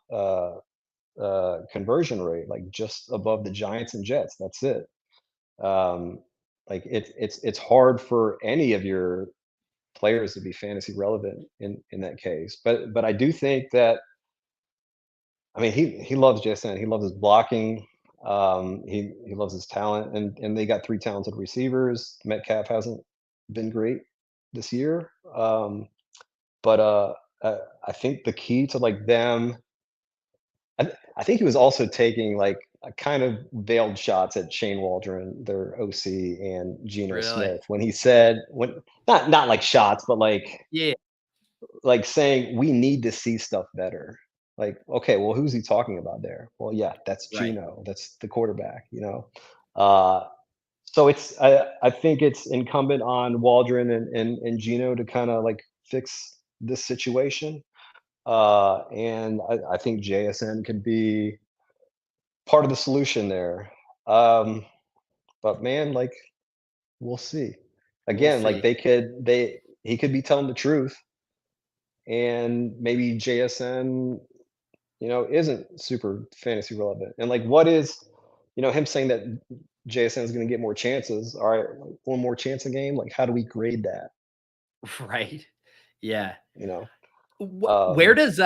Speaker 2: conversion rate, like just above the Giants and Jets. That's it. Um, like it's hard for any of your players to be fantasy relevant in that case. But I do think that, I mean, he loves JSN. He loves his blocking. He loves his talent, and they got three talented receivers. Metcalf hasn't been great this year, but I think the key to like them, I think he was also taking like a kind of veiled shots at Shane Waldron, their OC, and Geno
Speaker 1: Really?
Speaker 2: Smith when he said, when not like shots, but
Speaker 1: Yeah.
Speaker 2: like saying we need to see stuff better. Like, okay, well, who's he talking about there? Well, yeah, that's
Speaker 1: Right.
Speaker 2: Geno. That's the quarterback. Uh, so I think it's incumbent on Waldron and Geno to kind of like fix this situation. And I think JSN could be part of the solution there. Um, but man, like we'll see.
Speaker 1: We'll
Speaker 2: Again, like
Speaker 1: see.
Speaker 2: he could be telling the truth, and maybe JSN, isn't super fantasy relevant. And like, what is, him saying that JSN is going to get more chances? All right, like, one more chance a game. Like, how do we grade that?
Speaker 1: Right. Yeah.
Speaker 2: You know,
Speaker 1: Where does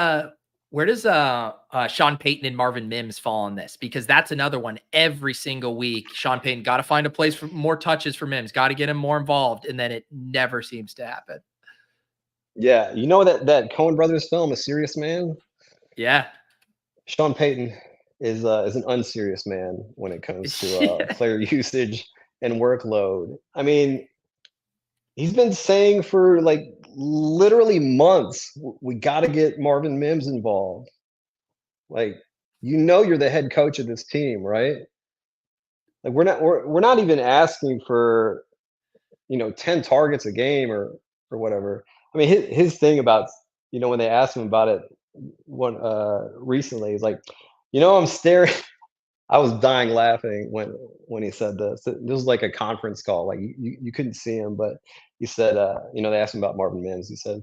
Speaker 1: Where does Sean Payton and Marvin Mims fall on this? Because that's another one. Every single week, Sean Payton got to find a place for more touches for Mims, got to get him more involved, and then it never seems to happen.
Speaker 2: Yeah, you know that Coen Brothers film, A Serious Man?
Speaker 1: Yeah.
Speaker 2: Sean Payton is an unserious man when it comes to
Speaker 1: Yeah.
Speaker 2: player usage and workload. I mean, he's been saying for like literally months, we got to get Marvin Mims involved. Like, you know, you're the head coach of this team, right? Like, we're not even asking for 10 targets a game or whatever. I mean, his thing about when they asked him about it one recently, he's like, I'm staring. I was dying laughing when he said this. This was like a conference call. Like you couldn't see him, but he said, they asked him about Marvin Mims. He said,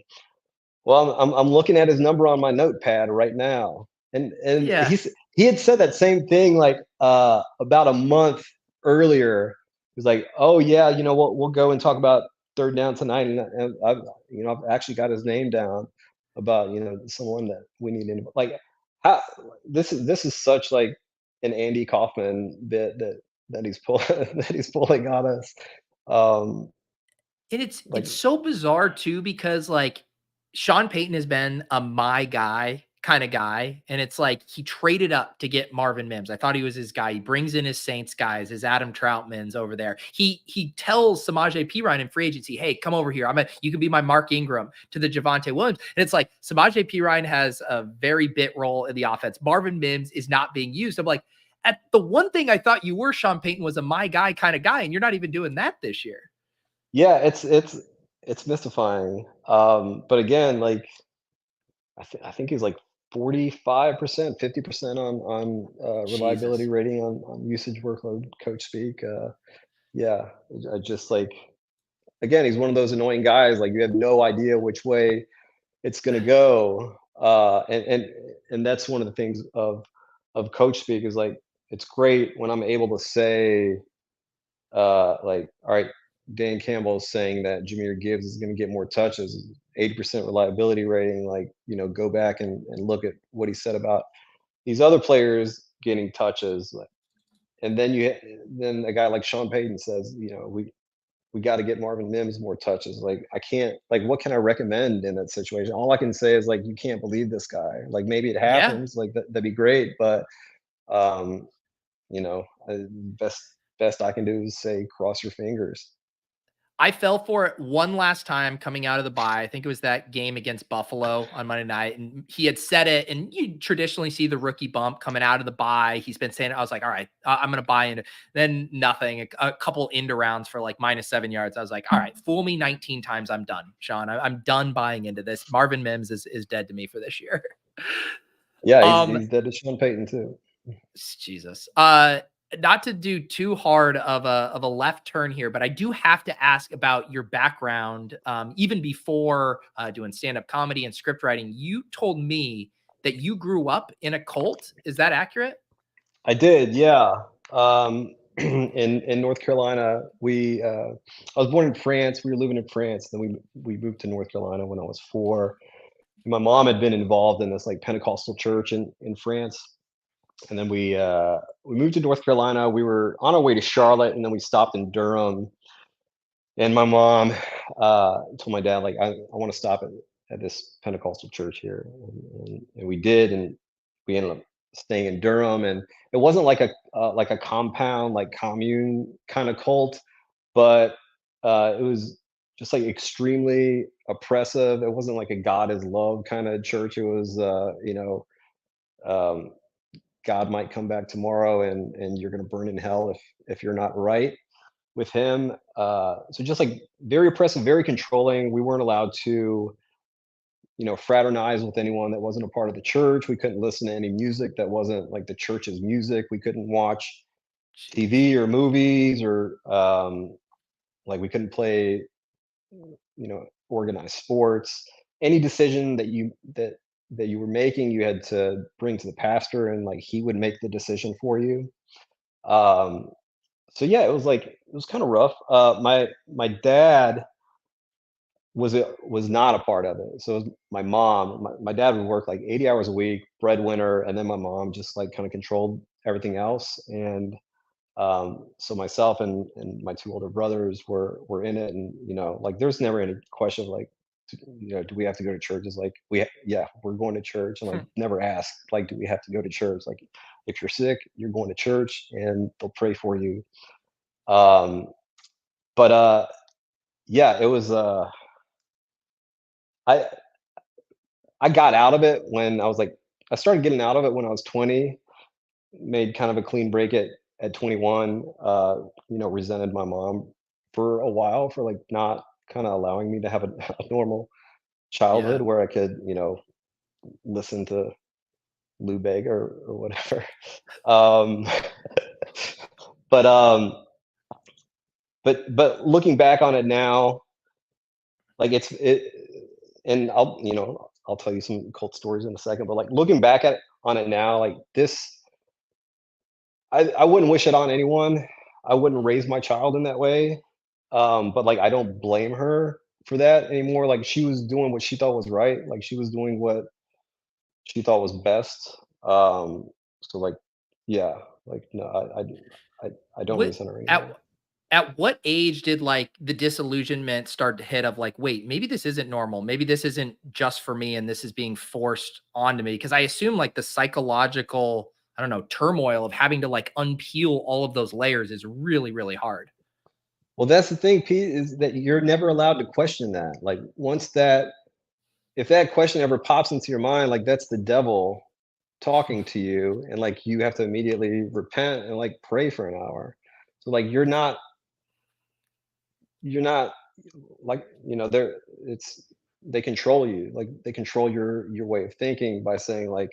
Speaker 2: "Well, I'm looking at his number on my notepad right now." And
Speaker 1: Yeah.
Speaker 2: he had said that same thing like about a month earlier. He was like, "Oh yeah, we'll go and talk about third down tonight." And I've actually got his name down about someone that we need in. Like, how this is such like an Andy Kaufman bit that he's pulling that he's pulling on us. Um,
Speaker 1: And it's
Speaker 2: like,
Speaker 1: so bizarre too because like Sean Payton has been a my guy kind of guy, and it's like he traded up to get Marvin Mims. I thought he was his guy. He brings in his Saints guys, his Adam Troutmans over there. He tells Samaje Perine in free agency, "Hey, come over here. You can be my Mark Ingram to the Javonte Williams." And it's like Samaje Perine has a very bit role in the offense. Marvin Mims is not being used. I'm like, at the one thing I thought you were, Sean Payton, was a my guy kind of guy, and you're not even doing that this year.
Speaker 2: yeah, it's mystifying. But again, like I think he's like 45%, 50% on reliability
Speaker 1: Jesus.
Speaker 2: rating on usage workload coach speak. Yeah, I just like again, he's one of those annoying guys. Like you have no idea which way it's gonna go. And that's one of the things of coach speak is like it's great when I'm able to say like, all right, Dan Campbell is saying that Jameer Gibbs is going to get more touches, 80% reliability rating. Like, go back and look at what he said about these other players getting touches. And then a guy like Sean Payton says, we got to get Marvin Mims more touches. Like, I can't, like, what can I recommend in that situation? All I can say is like, you can't believe this guy. Like, maybe it
Speaker 1: Yeah.
Speaker 2: happens. Like, that'd be great, but um, you know, uh, best I can do is say cross your fingers.
Speaker 1: I fell for it one last time coming out of the bye. I think it was that game against Buffalo on Monday night. And he had said it. And you traditionally see the rookie bump coming out of the bye. He's been saying it. I was like, all right, I'm going to buy into. Then nothing. A couple end arounds for like -7 yards. I was like, all right, fool me 19 times. I'm done, Sean. I'm done buying into this. Marvin Mims is dead to me for this year.
Speaker 2: Yeah, he's
Speaker 1: um,
Speaker 2: he's dead to Sean Payton too.
Speaker 1: Jesus. Not to do too hard of a left turn here, but I do have to ask about your background. Even before doing stand-up comedy and script writing, you told me that you grew up in a cult. Is that accurate?
Speaker 2: I did, yeah. In North Carolina, I was born in France. We were living in France, then we moved to North Carolina when I was 4. My mom had been involved in this like Pentecostal church in France, and then we moved to North Carolina. We were on our way to Charlotte, and then we stopped in Durham. And my mom told my dad, like, I want to stop at this Pentecostal church here. And we did. And we ended up staying in Durham. And it wasn't like a compound, like commune kind of cult, but it was just like extremely oppressive. It wasn't like a God is love kind of church. It was, um, God might come back tomorrow and you're going to burn in hell if you're not right with him. So just like very oppressive, very controlling. We weren't allowed to, fraternize with anyone that wasn't a part of the church. We couldn't listen to any music that wasn't like the church's music. We couldn't watch
Speaker 1: Jeez.
Speaker 2: TV or movies or like we couldn't play, organized sports. Any decision that you were making, you had to bring to the pastor, and like he would make the decision for you. Um, so yeah, it was kind of rough. My dad was not a part of it. So it was my mom. My dad would work like 80 hours a week, breadwinner, and then my mom just like kind of controlled everything else. And so myself and my two older brothers were in it, and like there's never any question of like, do we have to go to church? It's like yeah, we're going to church, and like never asked like, do we have to go to church? Like, if you're sick, you're going to church, and they'll pray for you. Um, but yeah, it was. I I got out of it when I was like, I started getting out of it when I was 20. Made kind of a clean break at 21. Resented my mom for a while for like not kind of allowing me to have a, a normal
Speaker 1: Yeah.
Speaker 2: childhood where I could, listen to Lou Bega or whatever. Um, but but looking back on it now, like and I'll tell you some cult stories in a second. But like looking back on it now, like this, I wouldn't wish it on anyone. I wouldn't raise my child in that way. But like I don't blame her for that anymore. Like she was doing what she thought was right. Like she was doing what she thought was best. So like, yeah, like no, I don't
Speaker 1: What
Speaker 2: resent her
Speaker 1: at
Speaker 2: anymore.
Speaker 1: at what age did like the disillusionment start to hit of like, wait, maybe this isn't normal. Maybe this isn't just for me and this is being forced onto me. Cause I assume like the psychological, I don't know, turmoil of having to like unpeel all of those layers is really, really hard.
Speaker 2: Well, that's the thing, Pete, is that you're never allowed to question that. Like once that, if that question ever pops into your mind, like that's the devil talking to you, and like you have to immediately repent and like pray for an hour. So like you're not like they're it's they control you, like they control your way of thinking by saying like,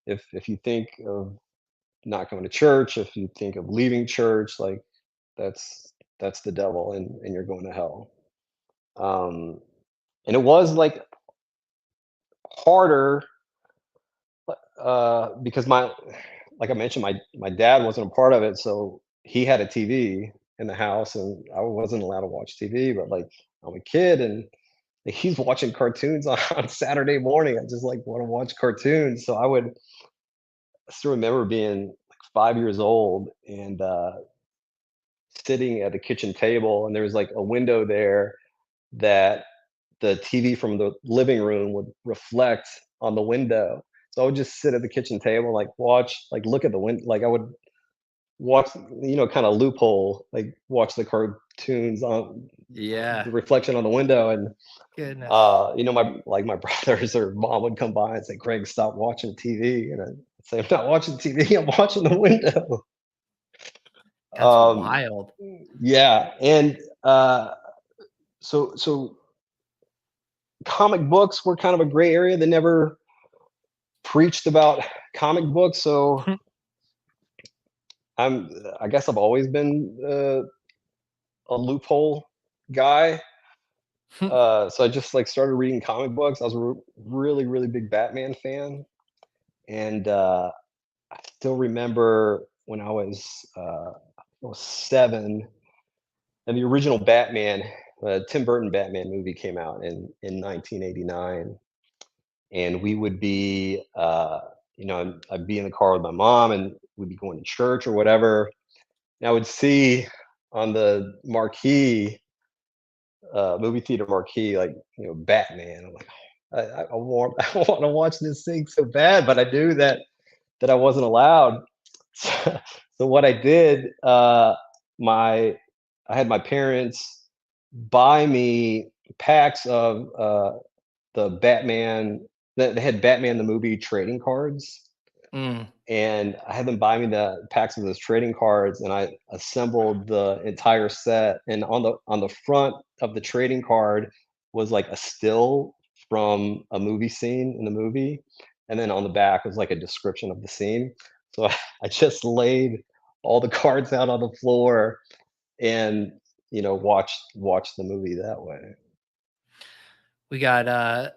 Speaker 2: if you think of not going to church, if you think of leaving church, like that's the devil, and you're going to hell. Um and it was like harder, because like I mentioned, my dad wasn't a part of it, so he had a TV in the house, and I wasn't allowed to watch TV. But like I'm a kid, and he's watching cartoons on Saturday morning. I just like want to watch cartoons, so I still remember being like 5 years old and sitting at the kitchen table, and there was like a window there that the TV from the living room would reflect on the window. So I would just sit at the kitchen table, like watch, like look at the window, like I would watch, kind of loophole, like watch the cartoons on
Speaker 1: Yeah.
Speaker 2: the reflection on the window. And
Speaker 1: Goodness.
Speaker 2: my brothers or mom would come by and say, "Craig, stop watching TV." And I'd say, "I'm not watching TV. I'm watching the window."
Speaker 1: That's
Speaker 2: Um,
Speaker 1: wild.
Speaker 2: yeah, and so comic books were kind of a gray area. They never preached about comic books, so I guess I've always been a loophole guy. So I just like started reading comic books. I was a really really big Batman fan, and I still remember when I was 7, and the original Batman, Tim Burton Batman movie came out in 1989, and we would be, I'd be in the car with my mom, and we'd be going to church or whatever. And I would see on the marquee, movie theater marquee, like Batman. I'm like, I want I want to watch this thing so bad, but I knew that I wasn't allowed. So what I did, my I had my parents buy me packs of the Batman. They had Batman the movie trading cards,
Speaker 1: Mm,
Speaker 2: and I had them buy me the packs of those trading cards, and I assembled the entire set. And on the front of the trading card was like a still from a movie scene in the movie, and then on the back was like a description of the scene. So I just laid all the cards out on the floor and watched the movie that way.
Speaker 1: we got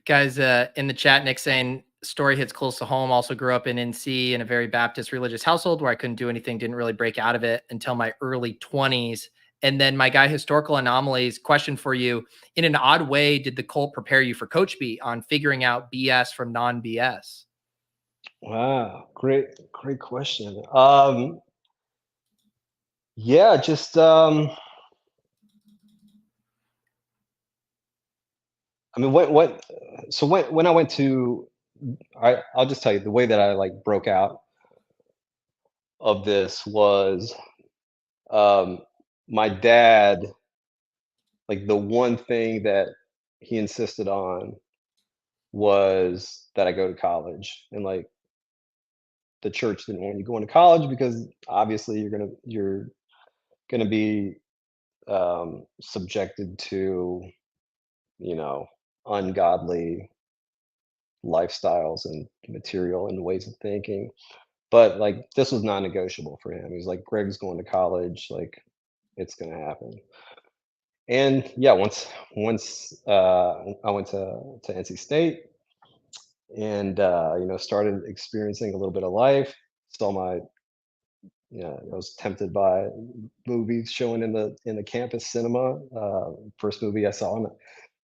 Speaker 1: guys in the chat, Nick saying story hits close to home. Also grew up in NC in a very Baptist religious household where I couldn't do anything, didn't really break out of it until my early 20s. And then my guy, Historical Anomalies, question for you. In an odd way, did the cult prepare you for Coachbeat on figuring out BS from non-BS?
Speaker 2: Wow, great question. Yeah, just I mean, what so when I went to I'll just tell you the way that I like broke out of this was um my dad, like the one thing that he insisted on was that I go to college. And like the church didn't want you going to college because obviously you're gonna be subjected to, you know, ungodly lifestyles and material and ways of thinking. But like this was non-negotiable for him. He's like, Greg's going to college, like it's gonna happen. And yeah, once I went to NC State and started experiencing a little bit of life, saw my I was tempted by movies showing in the campus cinema. First movie I saw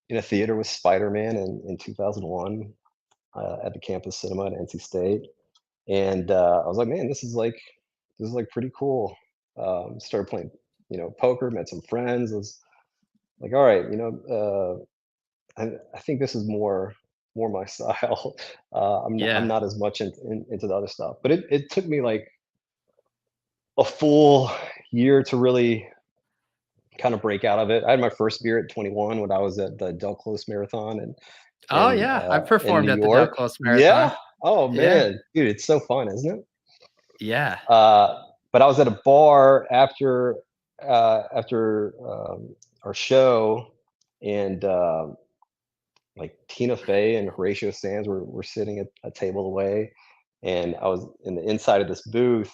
Speaker 2: in a theater was Spider-Man in 2001 at the campus cinema at NC State. And I was like, man, this is like pretty cool. Started playing, poker, met some friends. Was like, all right, I think this is more my style. I'm
Speaker 1: Yeah.
Speaker 2: not as much into the other stuff, but it took me like a full year to really kind of break out of it. I had my first beer at 21 when I was at the Del Close Marathon
Speaker 1: Oh yeah, I've
Speaker 2: in
Speaker 1: performed
Speaker 2: New
Speaker 1: at the Del
Speaker 2: York.
Speaker 1: Close Marathon.
Speaker 2: Yeah. Oh
Speaker 1: Yeah.
Speaker 2: man, dude, it's so fun, isn't it?
Speaker 1: Yeah.
Speaker 2: But I was at a bar after our show, and like Tina Fey and Horatio Sands were sitting at a table away, and I was in the inside of this booth,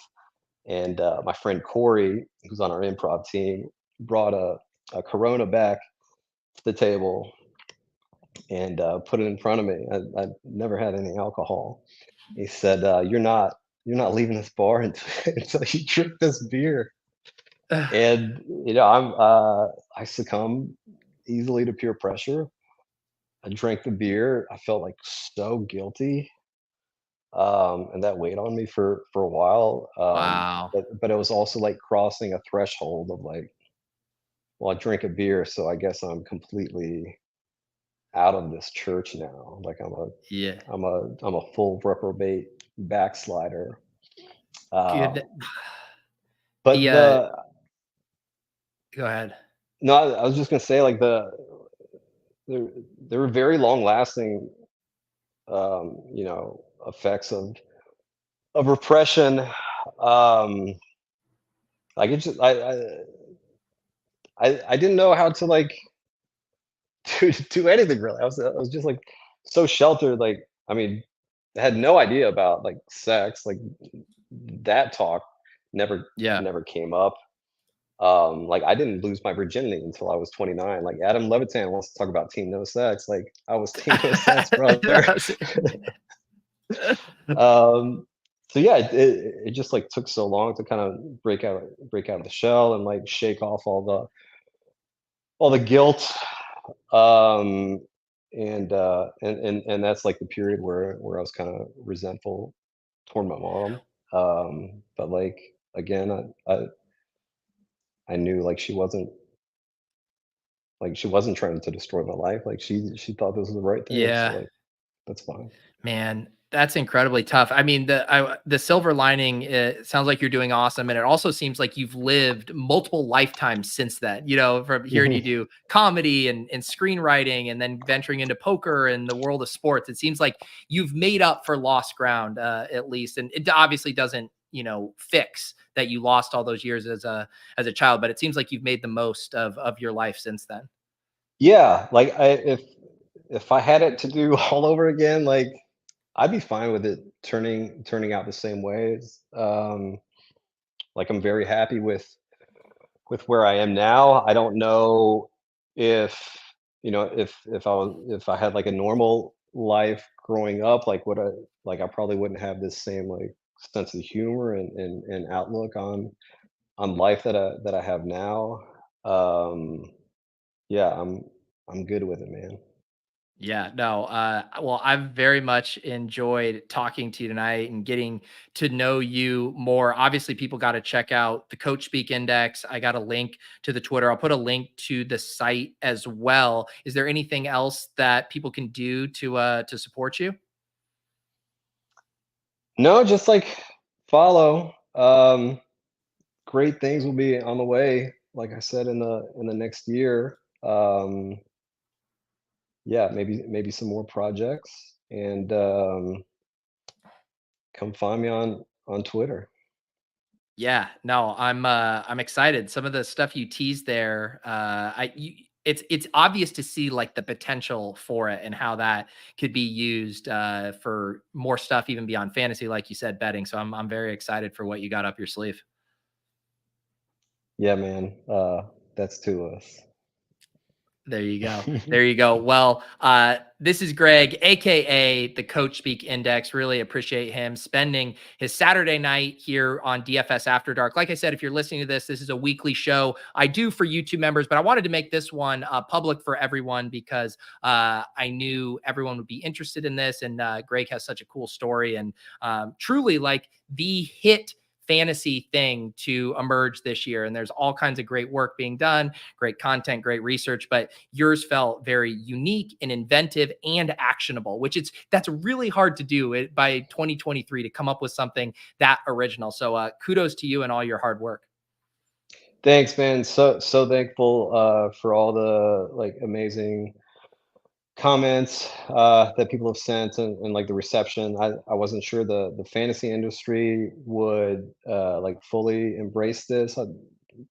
Speaker 2: and my friend Corey, who's on our improv team, brought a Corona back to the table and put it in front of me. I never had any alcohol. He said, "You're not leaving this bar until, until you drink this beer." And I succumb easily to peer pressure. I drank the beer. I felt like so guilty, and that weighed on me for a while.
Speaker 1: Wow.
Speaker 2: But it was also like crossing a threshold of like, well, I drink a beer, so I guess I'm completely out of this church now. Like
Speaker 1: Yeah.
Speaker 2: I'm a full reprobate backslider.
Speaker 1: Good.
Speaker 2: Um, but
Speaker 1: The
Speaker 2: the
Speaker 1: Go ahead.
Speaker 2: No, I was just gonna say like there there were very long lasting effects of repression. Um, like it just I didn't know how to like do anything really. I was just like so sheltered. Like I mean, I had no idea about like sex. Like that talk never
Speaker 1: Yeah.
Speaker 2: never came up. Like I didn't lose my virginity until I was 29. Like Adam Levitan wants to talk about team no sex. Like I was team no sex, brother. um, so yeah, it just like took so long to kind of break out of the shell and like shake off all the guilt. Um, and that's like the period where I was kind of resentful toward my mom. But like again, I knew she wasn't trying to destroy my life. Like she thought this was the right thing. So
Speaker 1: Yeah.
Speaker 2: like that's fine.
Speaker 1: Man, that's incredibly tough. I mean, the silver lining, it sounds like you're doing awesome, and it also seems like you've lived multiple lifetimes since then. From hearing you
Speaker 2: Mhm.
Speaker 1: do comedy and screenwriting, and then venturing into poker and the world of sports. It seems like you've made up for lost ground, at least, and it obviously doesn't, fix that you lost all those years as a child, but it seems like you've made the most of your life since then.
Speaker 2: Yeah, like if I had it to do all over again, like I'd be fine with it turning out the same ways. Like I'm very happy with where I am now. I don't know if if I had like a normal life growing up, like I probably wouldn't have this same like sense of humor and outlook on life that I have now. Yeah, I'm good with it, man.
Speaker 1: Yeah, no. Well, I've very much enjoyed talking to you tonight and getting to know you more. Obviously, people got to check out the Coachspeak Index. I got a link to the Twitter. I'll put a link to the site as well. Is there anything else that people can do to support you?
Speaker 2: No, just like follow. Great things will be on the way, like I said, in the next year. Yeah, maybe some more projects, and come find me on Twitter.
Speaker 1: Yeah, no, I'm excited. Some of the stuff you teased there, it's obvious to see like the potential for it and how that could be used for more stuff even beyond fantasy, like you said, betting. So I'm very excited for what you got up your sleeve.
Speaker 2: Yeah, man. That's to us.
Speaker 1: There you go. There you go. Well, this is Greg, aka the Coachspeak Index. Really appreciate him spending his Saturday night here on DFS After Dark. Like I said, if you're listening to this is a weekly show I do for YouTube members, but I wanted to make this one public for everyone because I knew everyone would be interested in this. And Greg has such a cool story and truly like the hit fantasy thing to emerge this year. And there's all kinds of great work being done, great content, great research, but yours felt very unique and inventive and actionable, which that's really hard to do by 2023 to come up with something that original. So kudos to you and all your hard work.
Speaker 2: Thanks, man. So thankful for all the like amazing comments that people have sent, and like the reception. I wasn't sure the fantasy industry would like fully embrace this. I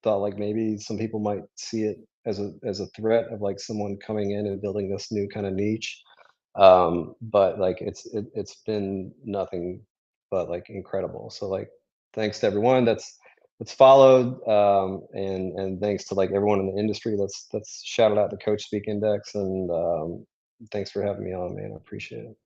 Speaker 2: thought like maybe some people might see it as a threat of like someone coming in and building this new kind of niche. But like it's been nothing but like incredible. So like thanks to everyone that's followed, and thanks to like everyone in the industry that's shouted out the Coach Speak Index, and thanks for having me on, man. I appreciate it.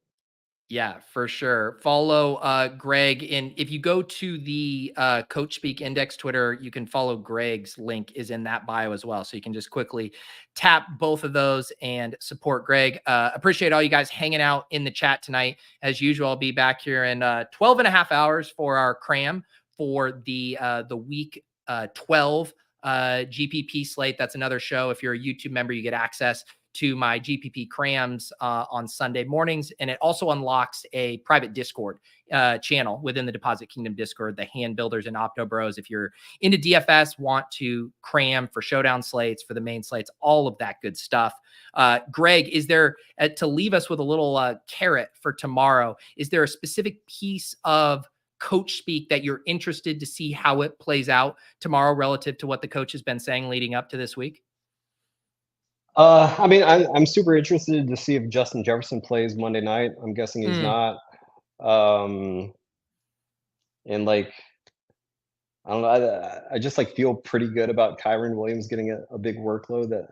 Speaker 1: Yeah, for sure. Follow Greg. And if you go to the Coach Speak Index Twitter, you can follow Greg's link is in that bio as well. So you can just quickly tap both of those and support Greg. Appreciate all you guys hanging out in the chat tonight. As usual, I'll be back here in 12 and a half hours for our cram for the week 12 GPP slate. That's another show. If you're a YouTube member, you get access to my GPP crams on Sunday mornings. And it also unlocks a private Discord channel within the Deposit Kingdom Discord, the hand builders and opto bros. If you're into DFS, want to cram for showdown slates, for the main slates, all of that good stuff. Greg, is there, to leave us with a little carrot for tomorrow, is there a specific piece of coach speak that you're interested to see how it plays out tomorrow relative to what the coach has been saying leading up to this week?
Speaker 2: I mean, I'm super interested to see if Justin Jefferson plays Monday night. I'm guessing he's
Speaker 1: Mm.
Speaker 2: not. Um, and like, I don't know. I just like feel pretty good about Kyron Williams getting a big workload. That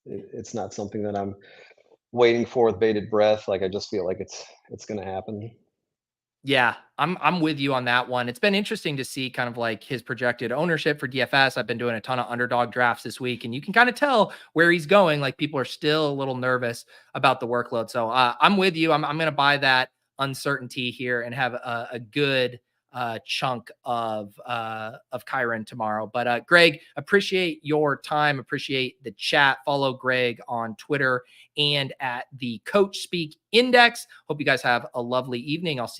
Speaker 2: it's not something that I'm waiting for with bated breath. Like I just feel like it's gonna happen.
Speaker 1: Yeah, I'm with you on that one. It's been interesting to see kind of like his projected ownership for DFS. I've been doing a ton of underdog drafts this week, and you can kind of tell where he's going. Like people are still a little nervous about the workload. So I'm with you. I'm going to buy that uncertainty here and have a good chunk of Kyron tomorrow. But Greg, appreciate your time. Appreciate the chat. Follow Greg on Twitter and at the Coach Speak Index. Hope you guys have a lovely evening. I'll see